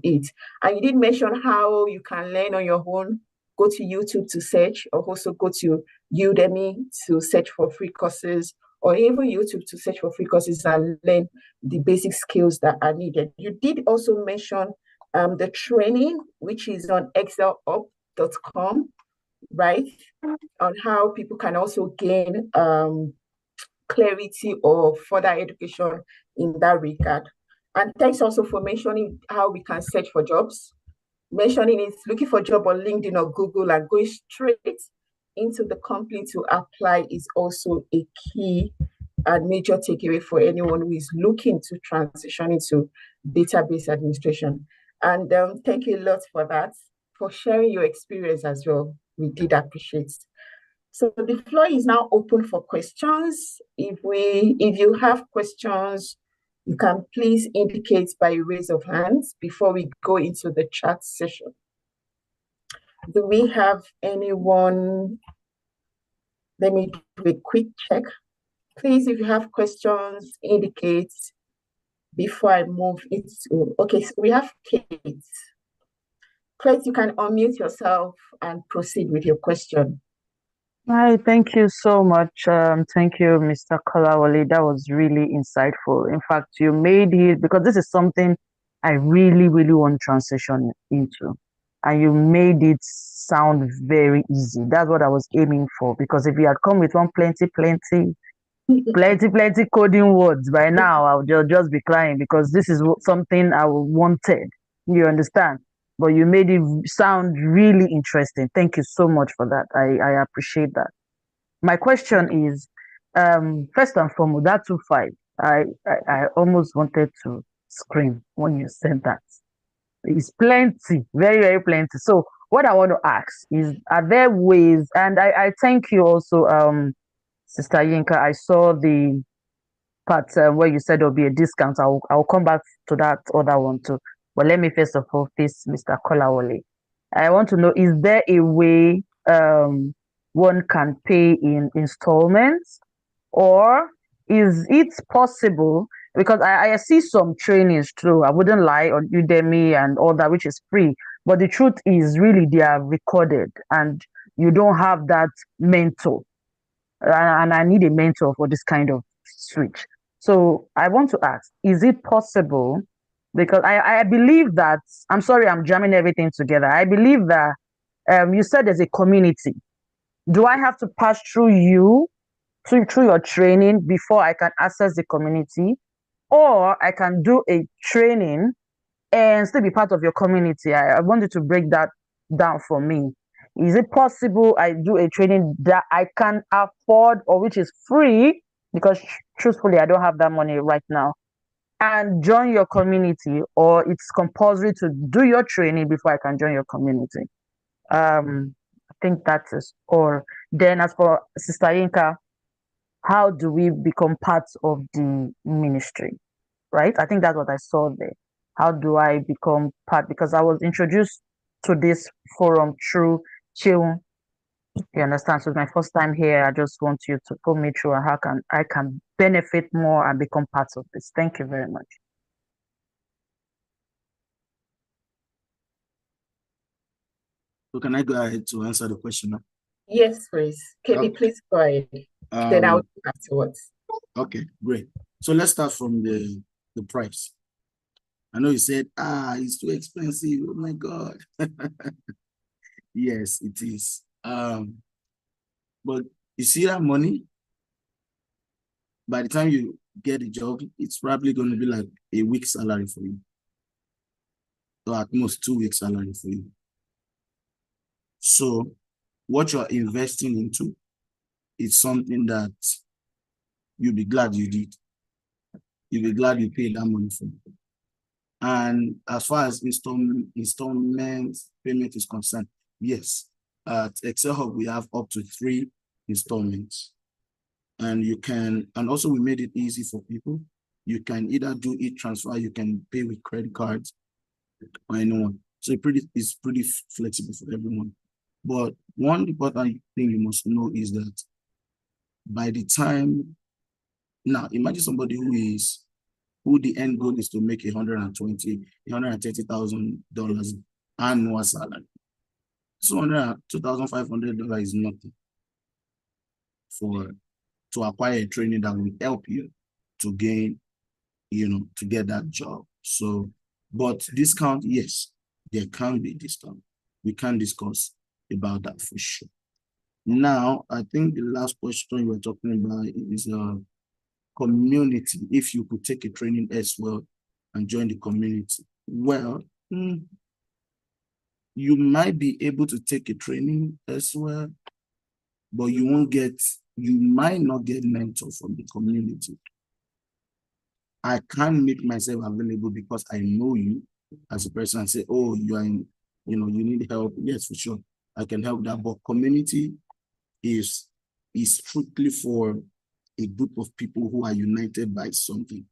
it. And you did mention how you can learn on your own, go to YouTube to search, or also go to Udemy to search for free courses, or even YouTube to search for free courses and learn the basic skills that are needed. You did also mention the training, which is on excelup.com, right? On how people can also gain clarity or further education in that regard. And thanks also for mentioning how we can search for jobs. Mentioning it, looking for a job on LinkedIn or Google and going straight into the company to apply is also a key and major takeaway for anyone who is looking to transition into database administration. And thank you a lot for that, for sharing your experience as well. We did appreciate. So the floor is now open for questions. If you have questions, you can please indicate by raise of hands before we go into the chat session. Do we have anyone? Let me do a quick check. Please, if you have questions, indicate before I move into, okay, so we have Kate. Kate, you can unmute yourself and proceed with your question. Hi, thank you so much. Thank you, Mr. Kola. That was really insightful. In fact, you made it, because this is something I really, really want to transition into. And you made it sound very easy. That's what I was aiming for. Because if you had come with one plenty coding words, by now I would just be crying, because this is something I wanted. You understand? But you made it sound really interesting. Thank you so much for that. I appreciate that. My question is, first and foremost, that 2.5, I almost wanted to scream when you said that. It's plenty, very, very plenty. So what I want to ask is, are there ways, and I thank you also, Sister Yinka, I saw the part where you said there'll be a discount. I'll come back to that other one too. But let me first of all face Mr. Kolawole. I want to know, is there a way one can pay in installments, or is it possible? Because I see some trainings too, I wouldn't lie, on Udemy and all that, which is free. But the truth is, really, they are recorded and you don't have that mentor. And I need a mentor for this kind of switch. So I want to ask, is it possible? Because I believe that, I'm sorry, I'm jamming everything together. I believe that you said there's a community. Do I have to pass through you through your training before I can access the community, or I can do a training and still be part of your community. I want you to break that down for me. Is it possible I do a training that I can afford or which is free? Because truthfully, I don't have that money right now. And join your community, or it's compulsory to do your training before I can join your community. I think that is all. Then as for Sister Yinka, how do we become part of the ministry? Right? I think that's what I saw there. How do I become part? Because I was introduced to this forum through Chill. You understand? So it's my first time here. I just want you to put me through how can I can benefit more and become part of this. Thank you very much. So can I go ahead to answer the question now? Yes, please. Okay. Please go ahead. Then I'll do afterwards. Okay, great. So let's start from the price. I know you said, it's too expensive. Oh my God. Yes, it is. But you see that money, by the time you get a job, it's probably going to be like a week's salary for you. Or at most 2 weeks salary for you. So what you're investing into is something that you'll be glad you did. You'll be glad you paid that money for. And as far as installment payment is concerned, yes, at Excel Hub, we have up to 3 installments. And you can, and also we made it easy for people. You can either do e-transfer, you can pay with credit cards or anyone. So it's pretty flexible for everyone. But one important thing you must know is that by the time, now imagine somebody who the end goal is to make $130,000 annual salary. So $2,500 is nothing to acquire a training that will help you to gain, to get that job. So, but discount, yes, there can be discount. We can discuss about that for sure. Now, I think the last question you were talking about is community. If you could take a training as well and join the community. Well, you might be able to take a training as well, but you might not get mentor from the community. I can't make myself available because I know you as a person and say, oh, you are in, you need help. Yes, for sure. I can help that. But community is strictly for a group of people who are united by something.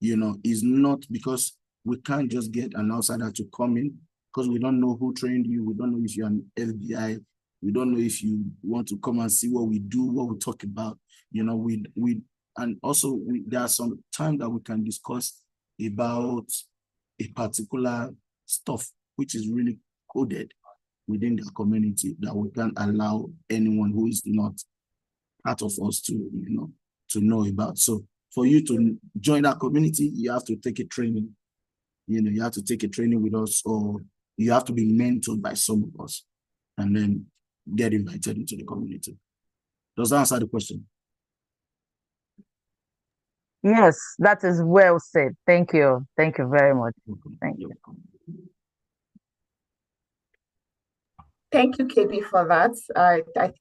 Is not because we can't just get an outsider to come in because we don't know who trained you. We don't know if you're an FBI. We don't know if you want to come and see what we do, what we talk about. And also there are some time that we can discuss about a particular stuff which is really coded within the community that we can't allow anyone who is not part of us to know about. So for you to join that community, you have to take a training. You have to take a training with us, or you have to be mentored by some of us and then get invited into the community. Does that answer the question? Yes, that is well said. Thank you. Thank you very much. Thank you. Thank you, KB, for that.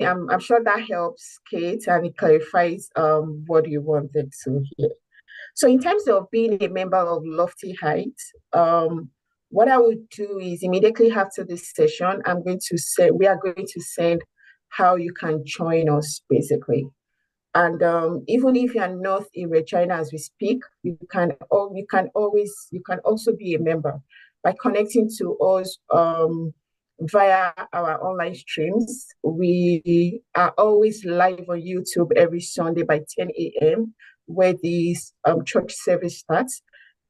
I'm sure that helps Kate, and it clarifies what you wanted to hear. So in terms of being a member of Lofty Heights, what I would do is immediately after this session, we are going to send how you can join us, basically. And even if you are not in Regina as we speak, you can also be a member by connecting to us via our online streams. We are always live on YouTube every Sunday by 10 a.m. where the church service starts,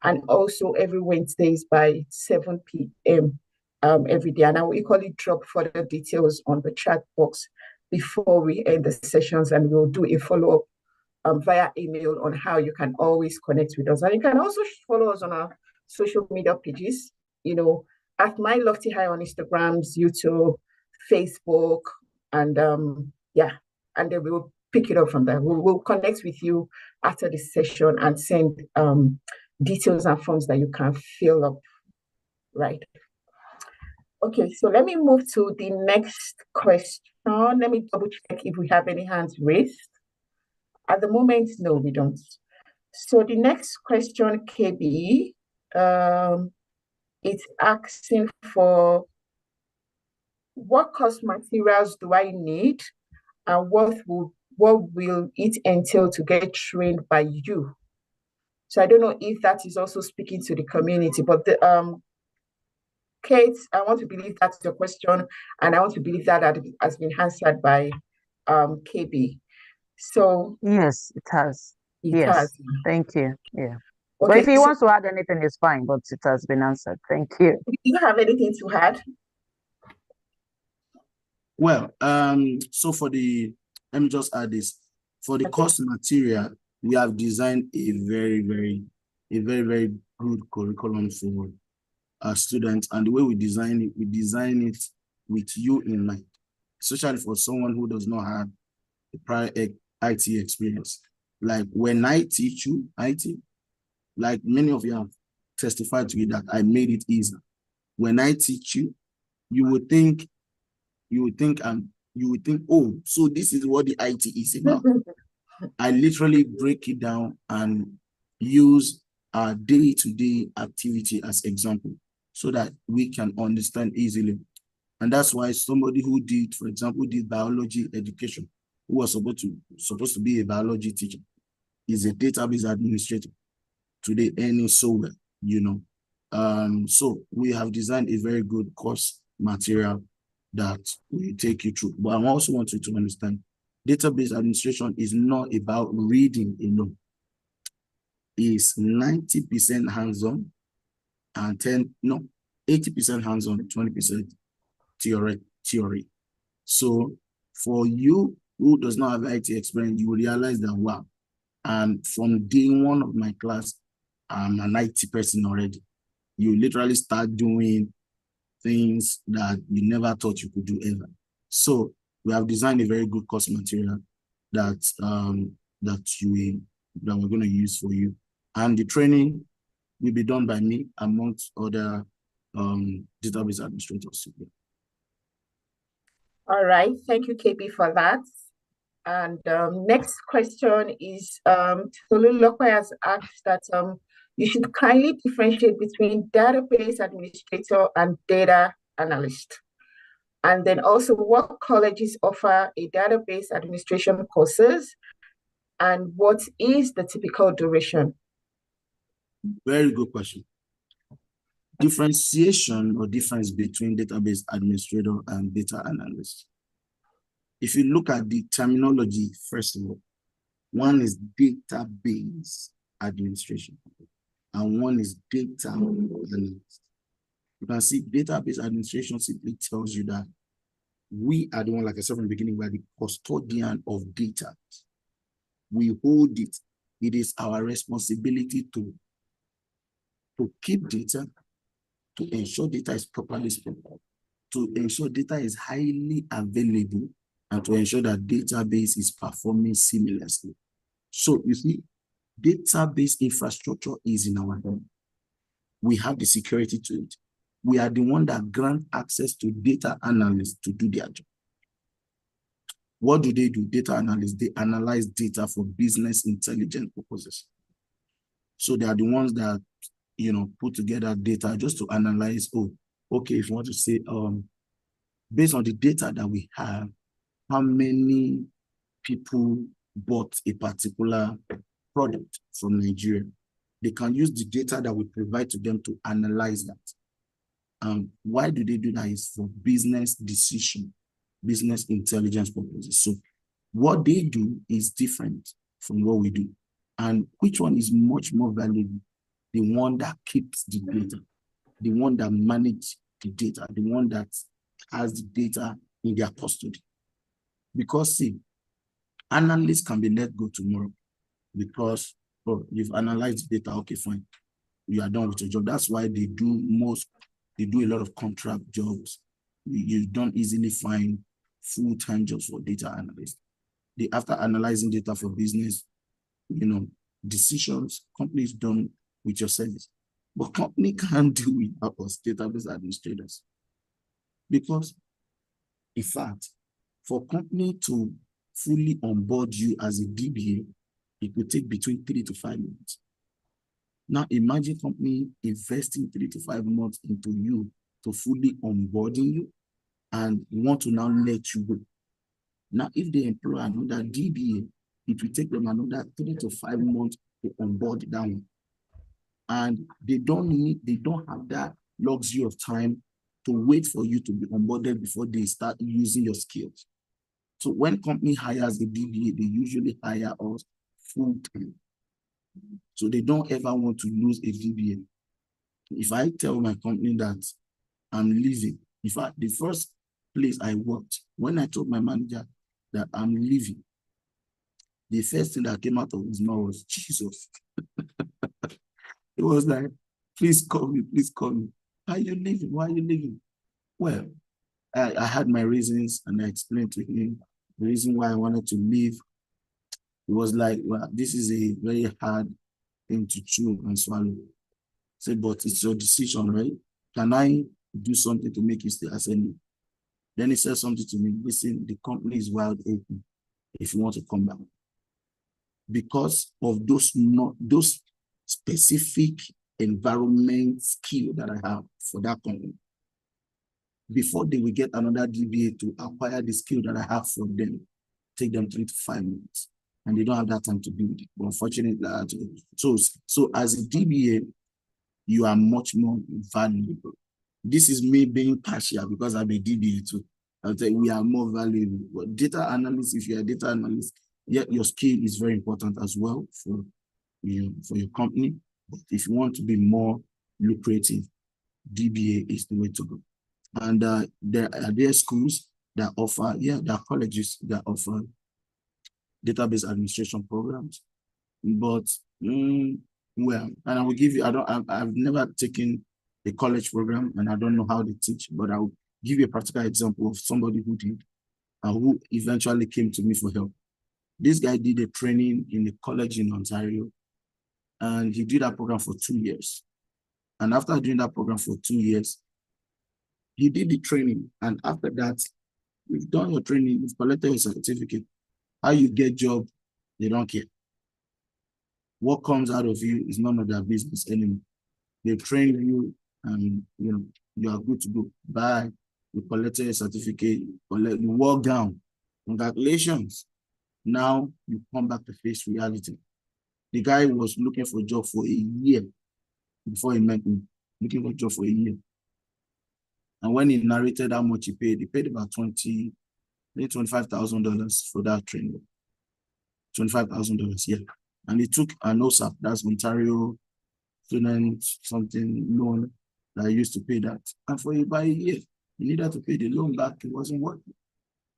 and also every Wednesdays by 7 p.m. Every day. And I will equally drop further details on the chat box before we end the sessions, and we'll do a follow-up via email on how you can always connect with us. And you can also follow us on our social media pages, at My Lofty High on Instagrams, YouTube, Facebook, and and then we will pick it up from there. We'll connect with you after this session and send details and forms that you can fill up, right? Okay, so let me move to the next question. Let me double check if we have any hands raised. At the moment, no, we don't. So the next question, KB, it's asking for what course materials do I need and what will it entail to get trained by you? So I don't know if that is also speaking to the community, but Kate, I want to believe that's your question, and I want to believe that has been answered by KB. So yes, it has. it Yes, has. thank you. Yeah. Okay, But if he wants to add anything, it's fine, but it has been answered. Thank you. Do you have anything to add? Well, so let me just add this. For the course material, we have designed a very, very good curriculum for our students. And the way we design it with you in mind, especially for someone who does not have a prior IT experience. Like when I teach you IT, like many of you have testified to you that I made it easy. When I teach you, you would think, oh, so this is what the IT is about. I literally break it down and use our day-to-day activity as example so that we can understand easily. And that's why somebody who did, for example, did biology education, who was supposed to be a biology teacher, is a database administrator today, earning so well, you know. So we have designed a very good course material that will take you through. But I also want you to understand, database administration is not about reading alone. It's 90% hands-on and 80% hands-on, 20% theory. So for you who does not have IT experience, you will realize that, wow, and from day one of my class, I'm an IT person already. You literally start doing things that you never thought you could do ever. So we have designed a very good course material that we're going to use for you. And the training will be done by me amongst other database administrators. All right, thank you, KB, for that. And next question is Tolulokwe has asked that you should kindly differentiate between database administrator and data analyst. And then also what colleges offer a database administration courses and what is the typical duration? Very good question. Differentiation or difference between database administrator and data analyst. If you look at the terminology, first of all, one is database administration and one is data analyst. You can see database administration simply tells you that we are the one, like I said from the beginning, we are the custodian of data. We hold it. It is our responsibility to keep data, to ensure data is properly stored, to ensure data is highly available, and to ensure that database is performing seamlessly. So you see, database infrastructure is in our hand. We have the security to it. We are the one that grant access to data analysts to do their job. What do? Data analysts, they analyze data for business intelligence purposes. So they are the ones that, you know, put together data just to analyze, oh, okay, if you want to say, based on the data that we have, how many people bought a particular product from Nigeria. They can use the data that we provide to them to analyze that. Why do they do that? Is for business decision, business intelligence purposes. So what they do is different from what we do. And which one is much more valuable? The one that keeps the data, the one that manages the data, the one that has the data in their custody. Because see, analysts can be let go tomorrow because, oh, you've analyzed the data, okay, fine. You are done with your job. That's why they do a lot of contract jobs. You don't easily find full-time jobs for data analysts. after analyzing data for business, decisions companies done with your service. But company can't do without us, database administrators. Because, in fact, for company to fully onboard you as a DBA, it could take between 3 to 5 months. Now, imagine company investing 3 to 5 months into you to fully onboarding you and want to now let you go. Now, if they employ another DBA, it will take them another 3 to 5 months to onboard that one. And they don't have that luxury of time to wait for you to be onboarded before they start using your skills. So when company hires a DBA, they usually hire us full time. So they don't ever want to lose a DBA. If I tell my company that I'm leaving, in fact, the first place I worked, when I told my manager that I'm leaving, the first thing that came out of his mouth was, Jesus. It was like, please call me, please call me. Why are you leaving? Why are you leaving? Well, I had my reasons and I explained to him the reason why I wanted to leave. It was like, well, this is a very hard thing to chew and swallow. I said, but it's your decision, right? Can I do something to make you stay? I said, no. Then he said something to me, listen, the company is wide open if you want to come back. Because of those specific environment skill that I have for that company. Before they will get another DBA to acquire the skill that I have for them, take them 3 to 5 months. And they don't have that time to do it. But unfortunately, so as a DBA, you are much more valuable. This is me being partial because I'm a DBA too. I'll tell you, we are more valuable. But data analyst, if you're a data analyst, yeah, your skill is very important as well for your company. But if you want to be more lucrative, DBA is the way to go. And there are schools that offer, there are colleges that offer database administration programs. But well, and I will give you, I've never taken a college program and I don't know how they teach, but I will give you a practical example of somebody who did and who eventually came to me for help. This guy did a training in a college in Ontario, and he did that program for 2 years. And after doing that program for 2 years, he did the training. And after that, you've done your training, you've collected your certificate. How you get job, they don't care. What comes out of you is none of their business anymore. They've trained you and you are good to go. Bye. You collected a certificate, you walk down. Congratulations. Now you come back to face reality. The guy was looking for a job for a year before he met me, looking for a job for a year. And when he narrated how much he paid about $25,000 for that training. $25,000, yeah. And he took an OSAP, that's Ontario student something loan that I used to pay that. And for about a year, he needed to pay the loan back. It wasn't working.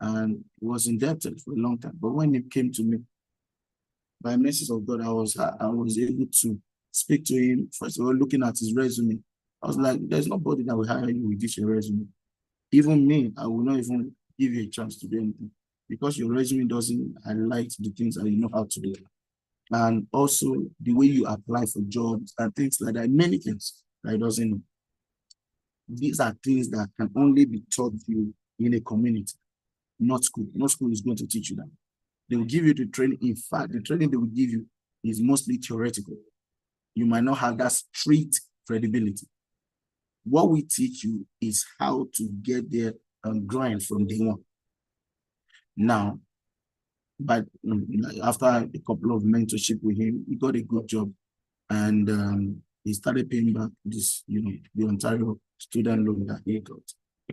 And he was indebted for a long time. But when he came to me, by mercy of God, I was able to speak to him. First of all, looking at his resume, I was like, there's nobody that will hire you with this resume. Even me, I will not even give you a chance to do anything because your resume doesn't highlight the things that you know how to do. And also the way you apply for jobs and things like that, many things that he doesn't know. These are things that can only be taught you in a community, not school. No school is going to teach you that. They will give you the training. In fact, the training they will give you is mostly theoretical. You might not have that street credibility. What we teach you is how to get there and grind from day one. Now, but after a couple of mentorship with him, he got a good job, and he started paying back this, the Ontario student loan that he got.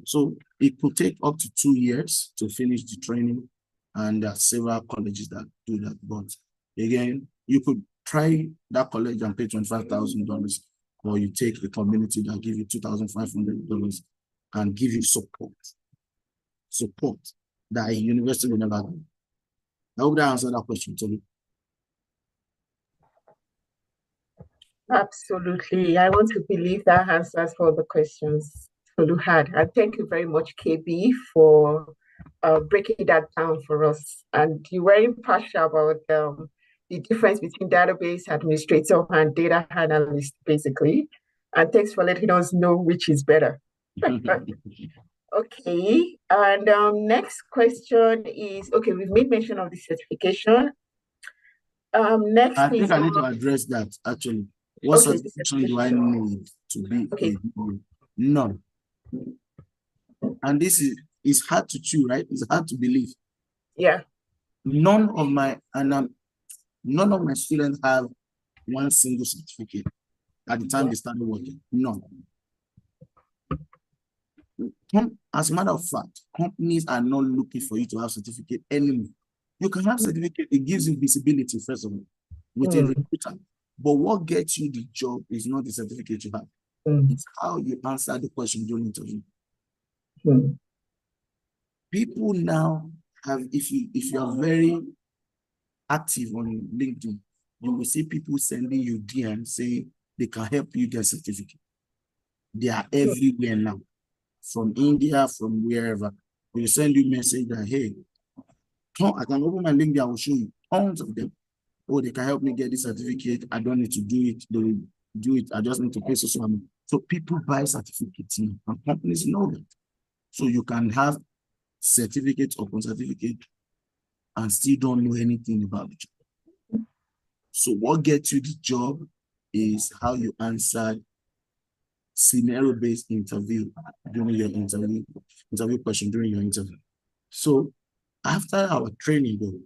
So it could take up to 2 years to finish the training, and there are several colleges that do that. But again, you could try that college and pay $25,000, or you take the community that give you $2,500 and give you support that a university will never do. I hope that answered that question, Tony. Absolutely. I want to believe that answers all the questions Tolu had. And thank you very much, KB, for breaking that down for us. And you were impartial about the difference between database administrator and data analyst, basically. And thanks for letting us know which is better. Okay, and next question is, okay, we've made mention of the certification. Next I think is I need to address that actually. What certification do I need to be a DBA? None. And this is hard to chew, right? It's hard to believe. Yeah. None of my students have one single certificate at the time they started working. None. As a matter of fact, companies are not looking for you to have certificate anymore. You can have certificate, it gives you visibility, first of all, with a recruiter. But what gets you the job is not the certificate you have. It's how you answer the question during interview. People now have, if you are very active on LinkedIn, you will see people sending you DM saying they can help you get certificate. They are everywhere now. From India, from wherever. They send you message that, hey, I can open my LinkedIn, I will show you tons of them. Oh, they can help me get this certificate. I don't need to do it. They will do it. I just need to pay so much. So people buy certificates now, and companies know that. So you can have certificate upon certificate and still don't know anything about the job. So what gets you the job is how you answer scenario-based interview during your interview question during your interview. So after our training, though,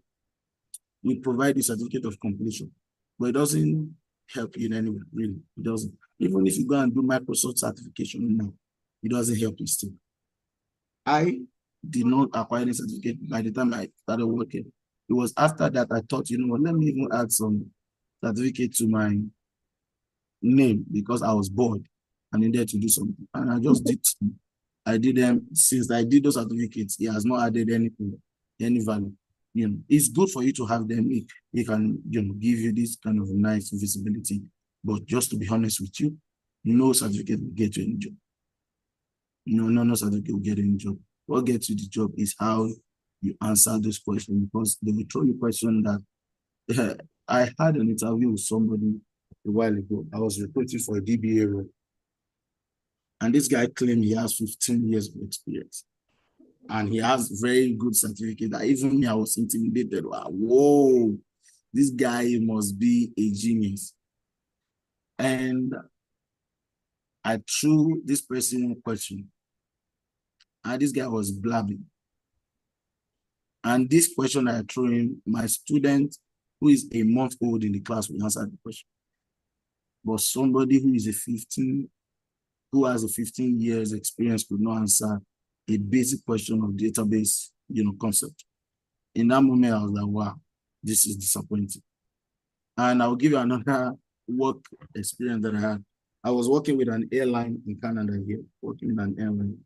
we provide the certificate of completion, but it doesn't help you in any way, really. It doesn't. Even if you go and do Microsoft certification now, it doesn't help you still. I did not acquire any certificate by the time I started working. It was after that I thought, you know what, let me even add some certificate to my name because I was bored. I needed to do something. And I just did. I did them. Since I did those certificates, it has not added anything, any value. You know, it's good for you to have them. It can, you know, give you this kind of nice visibility. But just to be honest with you, no certificate will get you any job. No certificate will get any job. What gets you the job is how you answer those questions, because they will throw you a question that I had an interview with somebody a while ago. I was recruiting for a DBA role. And this guy claimed he has 15 years of experience. And he has very good certificate that even me, I was intimidated. Whoa, this guy must be a genius. And I threw this person one question. And this guy was blabbing. And this question I threw him, my student who is a month old in the class will answer the question. But somebody who is who has a 15 years experience could not answer a basic question of database, concept. In that moment, I was like, wow, this is disappointing. And I'll give you another work experience that I had. I was working with an airline in Canada here, working with an airline.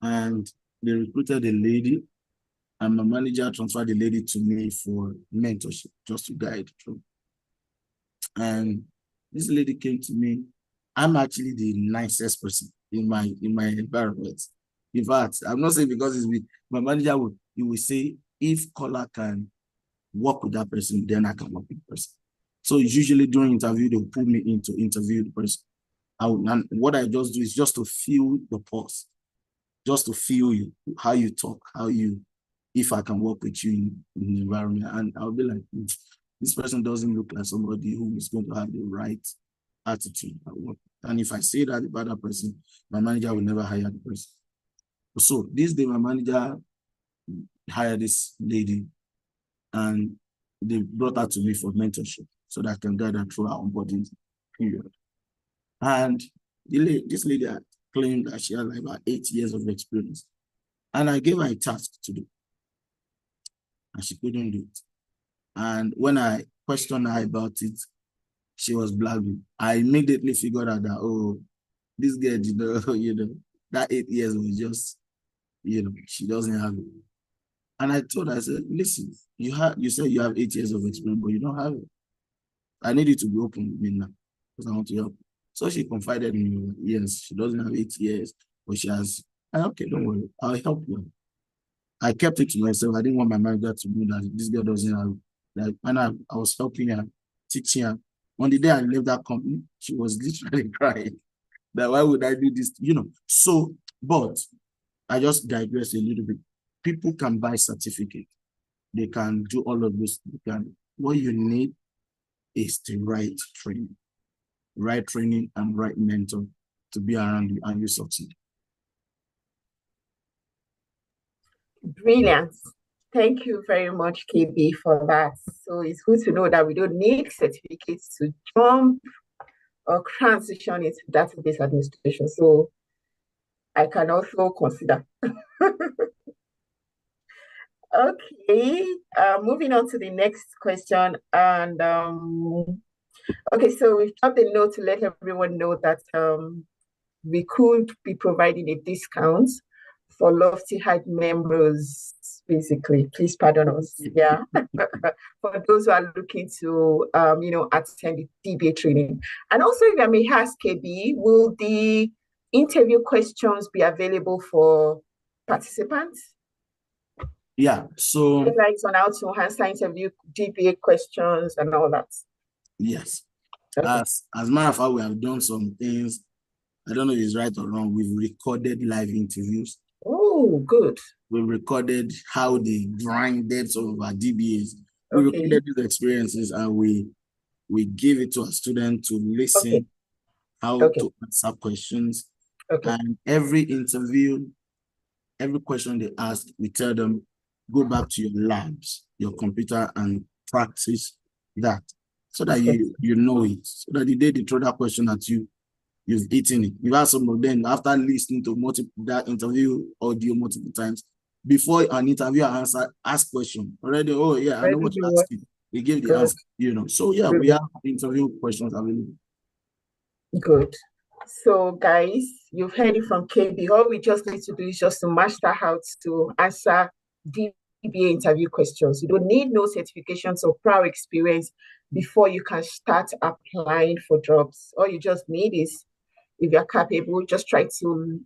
And they recruited a lady, and my manager transferred the lady to me for mentorship, just to guide through. And this lady came to me. I'm actually the nicest person in my environment. In fact, I'm not saying because it's me. My manager will say, if Kola can work with that person, then I can work with the person. So usually during interview, they'll put me in to interview the person. And what I just do is just to feel the pulse, just to feel you, how you talk, if I can work with you in the environment. And I'll be like, this person doesn't look like somebody who is going to have the right attitude at work. And if I say that about that person, my manager will never hire the person. So this day, my manager hired this lady, and they brought her to me for mentorship so that I can guide her through her onboarding period. And this lady claimed that she had like about 8 years of experience. And I gave her a task to do. And she couldn't do it. And when I questioned her about it, she was blabbing. I immediately figured out that, oh, this girl, that 8 years was just, she doesn't have it. And I told her, I said, listen, you said you have 8 years of experience, but you don't have it. I need you to be open with me now because I want to help. So she confided in me, yes, she doesn't have 8 years, but she has. Okay, don't worry, I'll help you. I kept it to myself. I didn't want my manager to know that this girl doesn't have, like, when I was helping her, teaching her. On the day I left that company, she was literally crying that why would I do this? So, but I just digress a little bit. People can buy certificate. They can do all of this. What you need is the right training and right mentor to be around you, and you succeed. Brilliant. Thank you very much, KB, for that. So it's good to know that we don't need certificates to jump or transition into database administration. So I can also consider. Okay, moving on to the next question. And okay, so we've dropped a note to let everyone know that we could be providing a discount for Lofty Height members, basically. Please pardon us. Yeah. For those who are looking to, attend the DBA training. And also, if I may ask, KB, will the interview questions be available for participants? Yeah, so Guidelines on how to answer interview DBA questions and all that. yes. Okay. As a matter of fact, we have done some things. I don't know if it's right or wrong. We've recorded live interviews. Oh, good. We recorded how they grinded some of our DBAs. We recorded these experiences and we give it to a student to listen how to answer questions. And every interview, every question they ask, we tell them, go back to your labs, your computer, and practice that so that you know it. So that the day they throw that question at you, you've eaten it. You have some of them after listening to that interview audio multiple times. Before an interviewer ask question already. Oh yeah, I know what you're asking. We give the answer. So yeah, we have interview questions available. Good. So guys, you've heard it from KB. All we just need to do is just to master how to answer DBA interview questions. You don't need no certifications or prior experience before you can start applying for jobs. All you just need is, if you're capable, just try to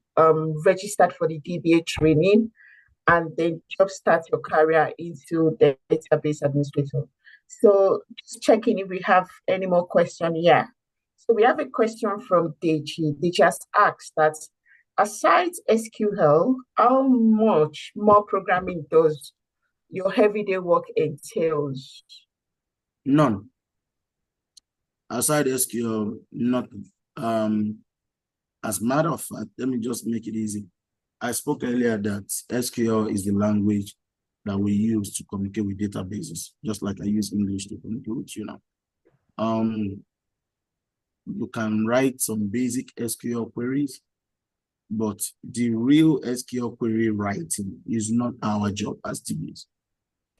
register for the DBA training and then jumpstart your career into the database administrator. So just checking if we have any more questions. Yeah. So we have a question from Deji. They just asked that, aside SQL, how much more programming does your everyday work entails? None. Aside SQL, nothing. As a matter of fact, let me just make it easy. I spoke earlier that SQL is the language that we use to communicate with databases, just like I use English to communicate with you now. You can write some basic SQL queries, but the real SQL query writing is not our job as DBAs.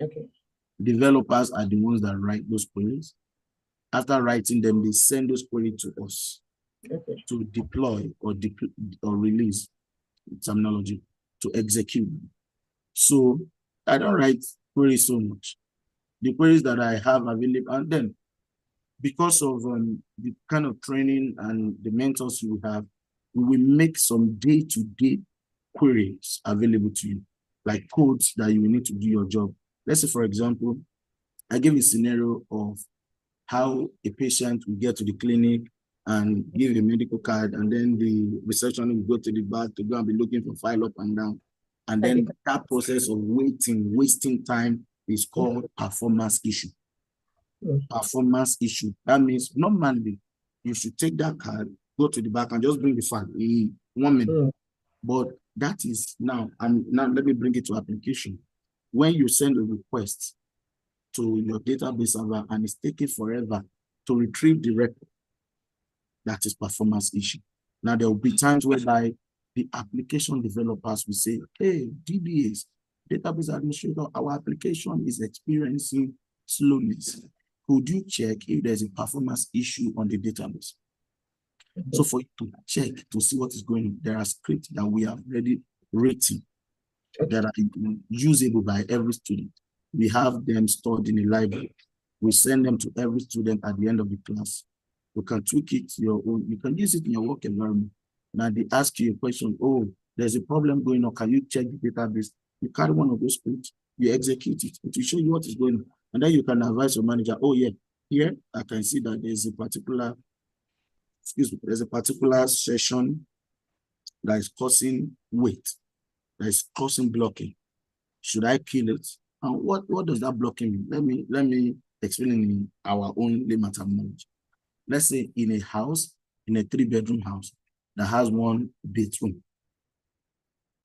Okay. Developers are the ones that write those queries. After writing them, they send those queries to us to deploy or release, terminology, to execute. So I don't write queries so much. The queries that I have available, and then because of the kind of training and the mentors you have, we will make some day-to-day queries available to you, like codes that you will need to do your job. Let's say, for example, I give a scenario of how a patient will get to the clinic and give a medical card, and then the receptionist will go to the back to go and be looking for file up and down. And then that process of wasting time is called performance issue. Performance issue. That means normally you should take that card, go to the back and just bring the file in 1 minute. But that is now let me bring it to application. When you send a request to your database server and it's taking forever to retrieve the record, that is performance issue. Now there will be times whereby the application developers will say, hey, DBAs, database administrator, our application is experiencing slowness. Could you check if there's a performance issue on the database? So for you to check to see what is going on, there are scripts that we have already written that are usable by every student. We have them stored in a library. We send them to every student at the end of the class. You can tweak it your own. You can use it in your work environment. Now they ask you a question, oh, there's a problem going on. Can you check the database? You carry one of those scripts, you execute it. It will show you what is going on. And then you can advise your manager, oh yeah, here I can see that there's a particular session that is causing weight, that is causing blocking. Should I kill it? And what does that blocking mean? Let me explain in our own layman terminology. Let's say in a house, in a 3-bedroom house that has 1 bedroom.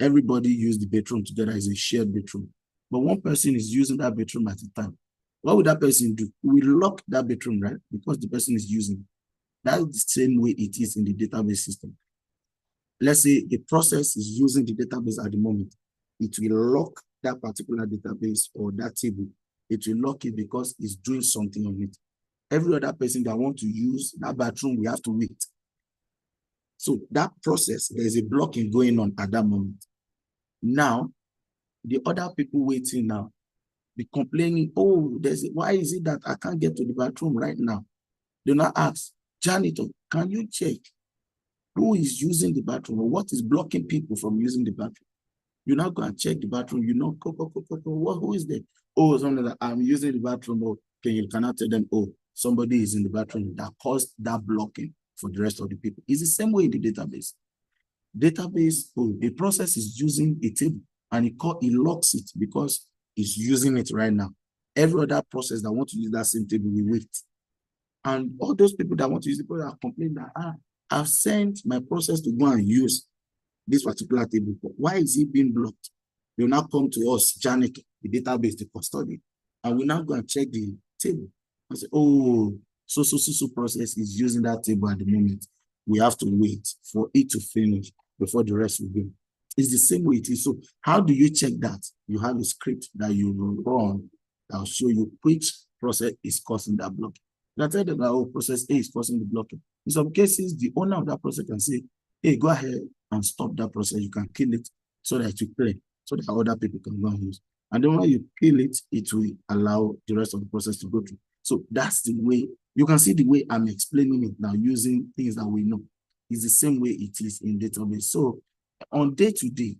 Everybody use the bedroom together as a shared bedroom. But one person is using that bedroom at a time. What would that person do? We lock that bedroom, right? Because the person is using it. That's the same way it is in the database system. Let's say a process is using the database at the moment. It will lock that particular database or that table. It will lock it because it's doing something on it. Every other person that wants to use that bathroom, we have to wait. So that process, there's a blocking going on at that moment. Now, the other people waiting now, be complaining, oh, why is it that I can't get to the bathroom right now? They now ask, janitor, can you check who is using the bathroom or what is blocking people from using the bathroom? You now go and check the bathroom, you know, who is there? Oh, something like I'm using the bathroom. Oh, you cannot tell them, oh, somebody is in the bathroom that caused that blocking for the rest of the people. It's the same way in the database. The process is using a table and it locks it because it's using it right now. Every other process that want to use that same table, we wait. And all those people that want to use the product are complaining that, I've sent my process to go and use this particular table. Why is it being blocked? They will now come to us, Janet, the database, the custodian, and we now go and check the table and say, oh, so process is using that table at the moment. We have to wait for it to finish before the rest will go. It's the same way it is. So how do you check that? You have a script that you will run that will show you which process is causing that blocking. I tell them that, oh, process A is causing the blocking. In some cases, the owner of that process can say, hey, go ahead and stop that process. You can kill it so that it will play, so that other people can go and use. And then when you kill it, it will allow the rest of the process to go through. So that's the way, you can see the way I'm explaining it now using things that we know. It's the same way it is in database. So on day-to-day,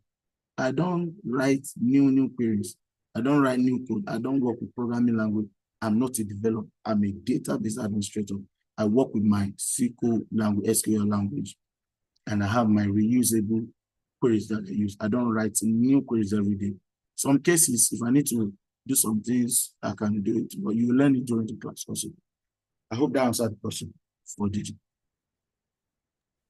I don't write new queries. I don't write new code. I don't work with programming language. I'm not a developer. I'm a database administrator. I work with my SQL language, and I have my reusable queries that I use. I don't write new queries every day. Some cases, if I need to do some things, I can do it, but you learn it during the class also. I hope that answered the question for DJ.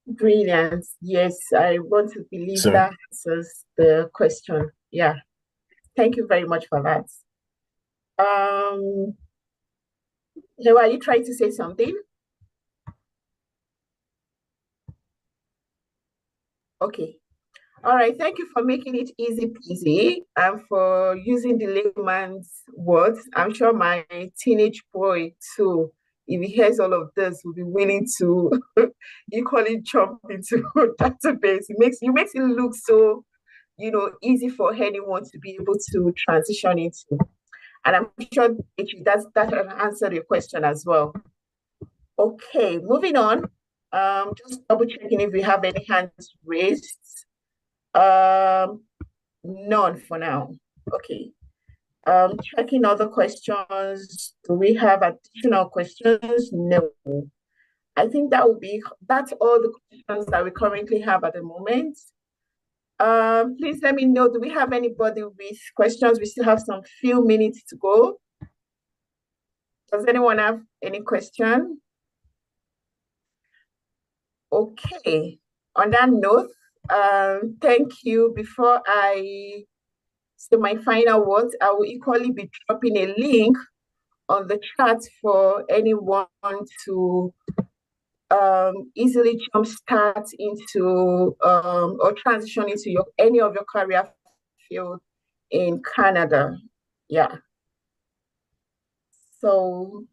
Brilliant. Yes, I want to believe that answers the question. Yeah. Thank you very much for that. Are you trying to say something? Okay. All right. Thank you for making it easy peasy and for using the layman's words. I'm sure my teenage boy too, if he hears all of this, will be willing to equally jump into database. It makes it look so, easy for anyone to be able to transition into. And I'm sure that answered your question as well. Okay, moving on. Just double checking if we have any hands raised. None for now. Okay. Checking other questions. Do we have additional questions? No. I think that's all the questions that we currently have at the moment. Please let me know, do we have anybody with questions? We still have some few minutes to go. Does anyone have any question? Okay, on that note, thank you. Before I say my final words, I will equally be dropping a link on the chat for anyone to easily jumpstart into or transition into any of your career field in Canada. Yeah. So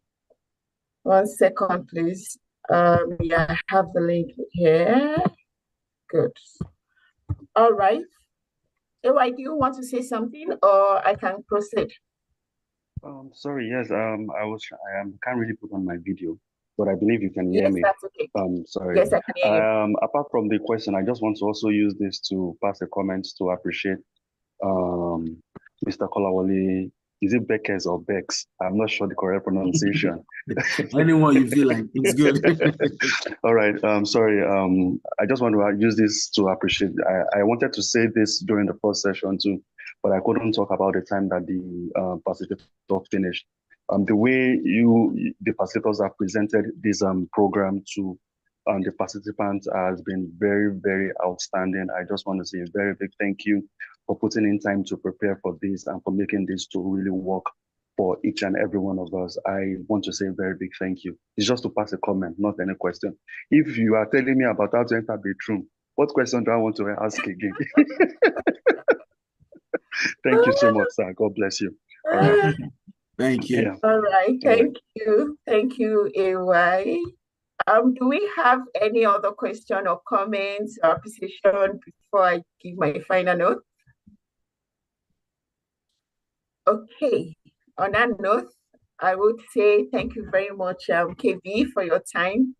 1 second, please. Yeah, I have the link here. Good. All right. Ewa, do you want to say something or I can proceed? Sorry, yes. I can't really put on my video, but I believe you can hear me. That's okay. Sorry. Yes, I can hear you. Apart from the question, I just want to also use this to pass a comment to appreciate Mr. Kola, is it Bekes or Bekes? I'm not sure the correct pronunciation. Anyone you feel like, it's good. All right. Sorry. I just want to use this to appreciate. I wanted to say this during the first session too, but I couldn't talk about the time that the facilitator finished. The way the facilitators have presented this program to the participants has been very, very outstanding. I just want to say a very big thank you for putting in time to prepare for this and for making this to really work for each and every one of us. I want to say a very big thank you. It's just to pass a comment, not any question. If you are telling me about how to enter bedroom, what question do I want to ask again? Thank you so much, sir. God bless you. All right. Thank you. Yeah. All right. Thank you. Thank you, AY. Do we have any other question or comments or appreciation before I give my final note? Okay. On that note, I would say thank you very much, KB, for your time.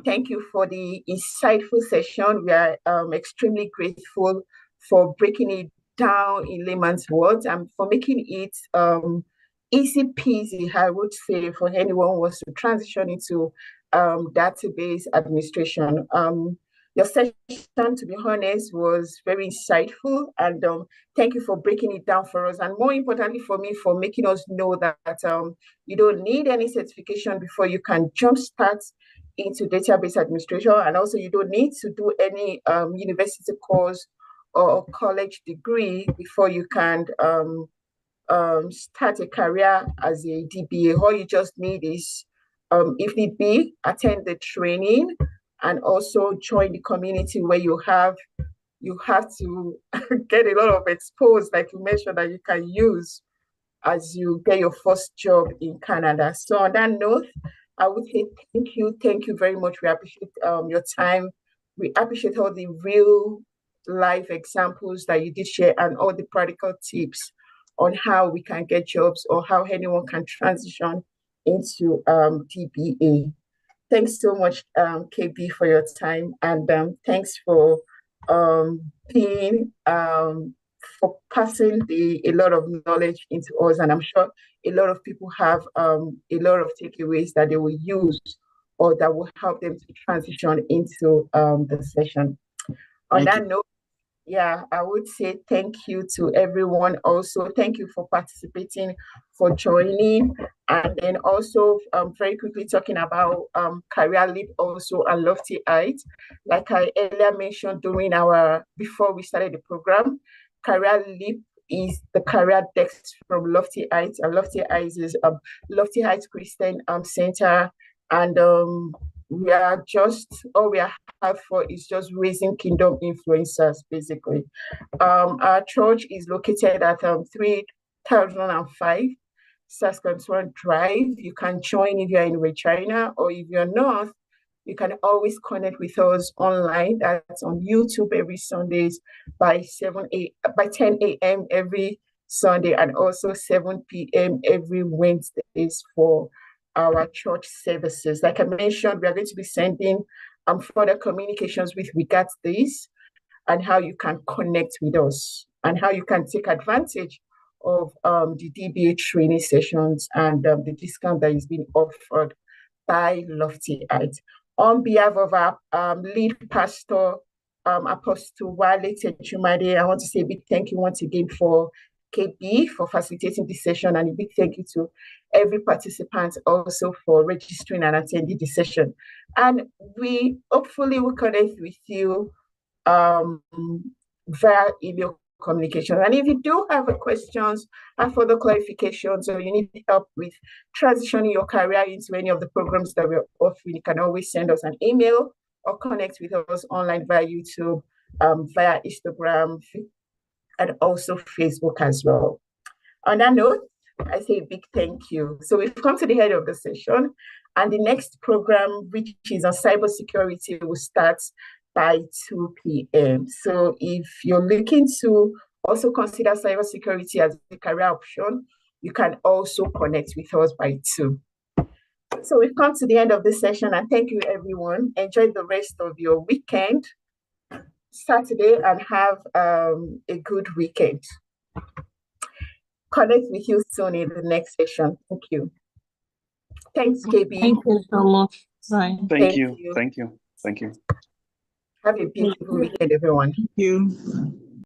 Thank you for the insightful session. We are extremely grateful for breaking it down in layman's words and for making it easy peasy, I would say, for anyone who wants to transition into database administration. Your session, to be honest, was very insightful, and thank you for breaking it down for us. And more importantly for me, for making us know that you don't need any certification before you can jumpstart into database administration. And also you don't need to do any university course or college degree before you can start a career as a DBA. All you just need is, if need be, attend the training and also join the community where you have to get a lot of exposed, like you mentioned, that you can use as you get your first job in Canada. So on that note, I would say thank you very much. We appreciate your time. We appreciate all the real life examples that you did share and all the practical tips on how we can get jobs or how anyone can transition into DBA. Thanks so much, KB, for your time, and thanks for being for passing a lot of knowledge into us. And I'm sure a lot of people have a lot of takeaways that they will use or that will help them to transition into the session. On that note, yeah, I would say thank you to everyone. Also, thank you for participating, for joining, and then also very quickly talking about CareeeLeap also and Lofty Heights. Like I earlier mentioned before we started the program, CareeeLeap is the career desk from Lofty Heights, and Lofty Heights is Lofty Heights Christian Center, and we have for is just raising kingdom influencers, basically. Our church is located at 3005 Saskatchewan Drive. You can join if you're in Regina, or if you're not, you can always connect with us online. That's on YouTube every Sundays by 10 a.m. every Sunday, and also 7 p.m. every Wednesdays for our church services. Like I mentioned, we are going to be sending further communications with regards to this and how you can connect with us and how you can take advantage of the DBA training sessions and the discount that is being offered by Lofty Heights. On behalf of our lead pastor, Apostle Wale Tejumade, I want to say a big thank you once again for KB for facilitating this session, and a big thank you to every participant also for registering and attending the session. And we hopefully will connect with you via email communication. And if you do have questions and further clarifications, or you need help with transitioning your career into any of the programs that we're offering, you can always send us an email or connect with us online via YouTube, via Instagram, and also Facebook as well. On that note, I say a big thank you. So we've come to the end of the session, and the next program, which is on cybersecurity, will start by 2 p.m. So if you're looking to also consider cybersecurity as a career option, you can also connect with us by 2. So we've come to the end of this session, and thank you, everyone. Enjoy the rest of your weekend. Saturday and have a good weekend. Connect with you soon in the next session. Thank you. Thanks, KB. Thank you so much. Bye. Thank you. Thank you. Thank you. Have a beautiful weekend, everyone. Thank you.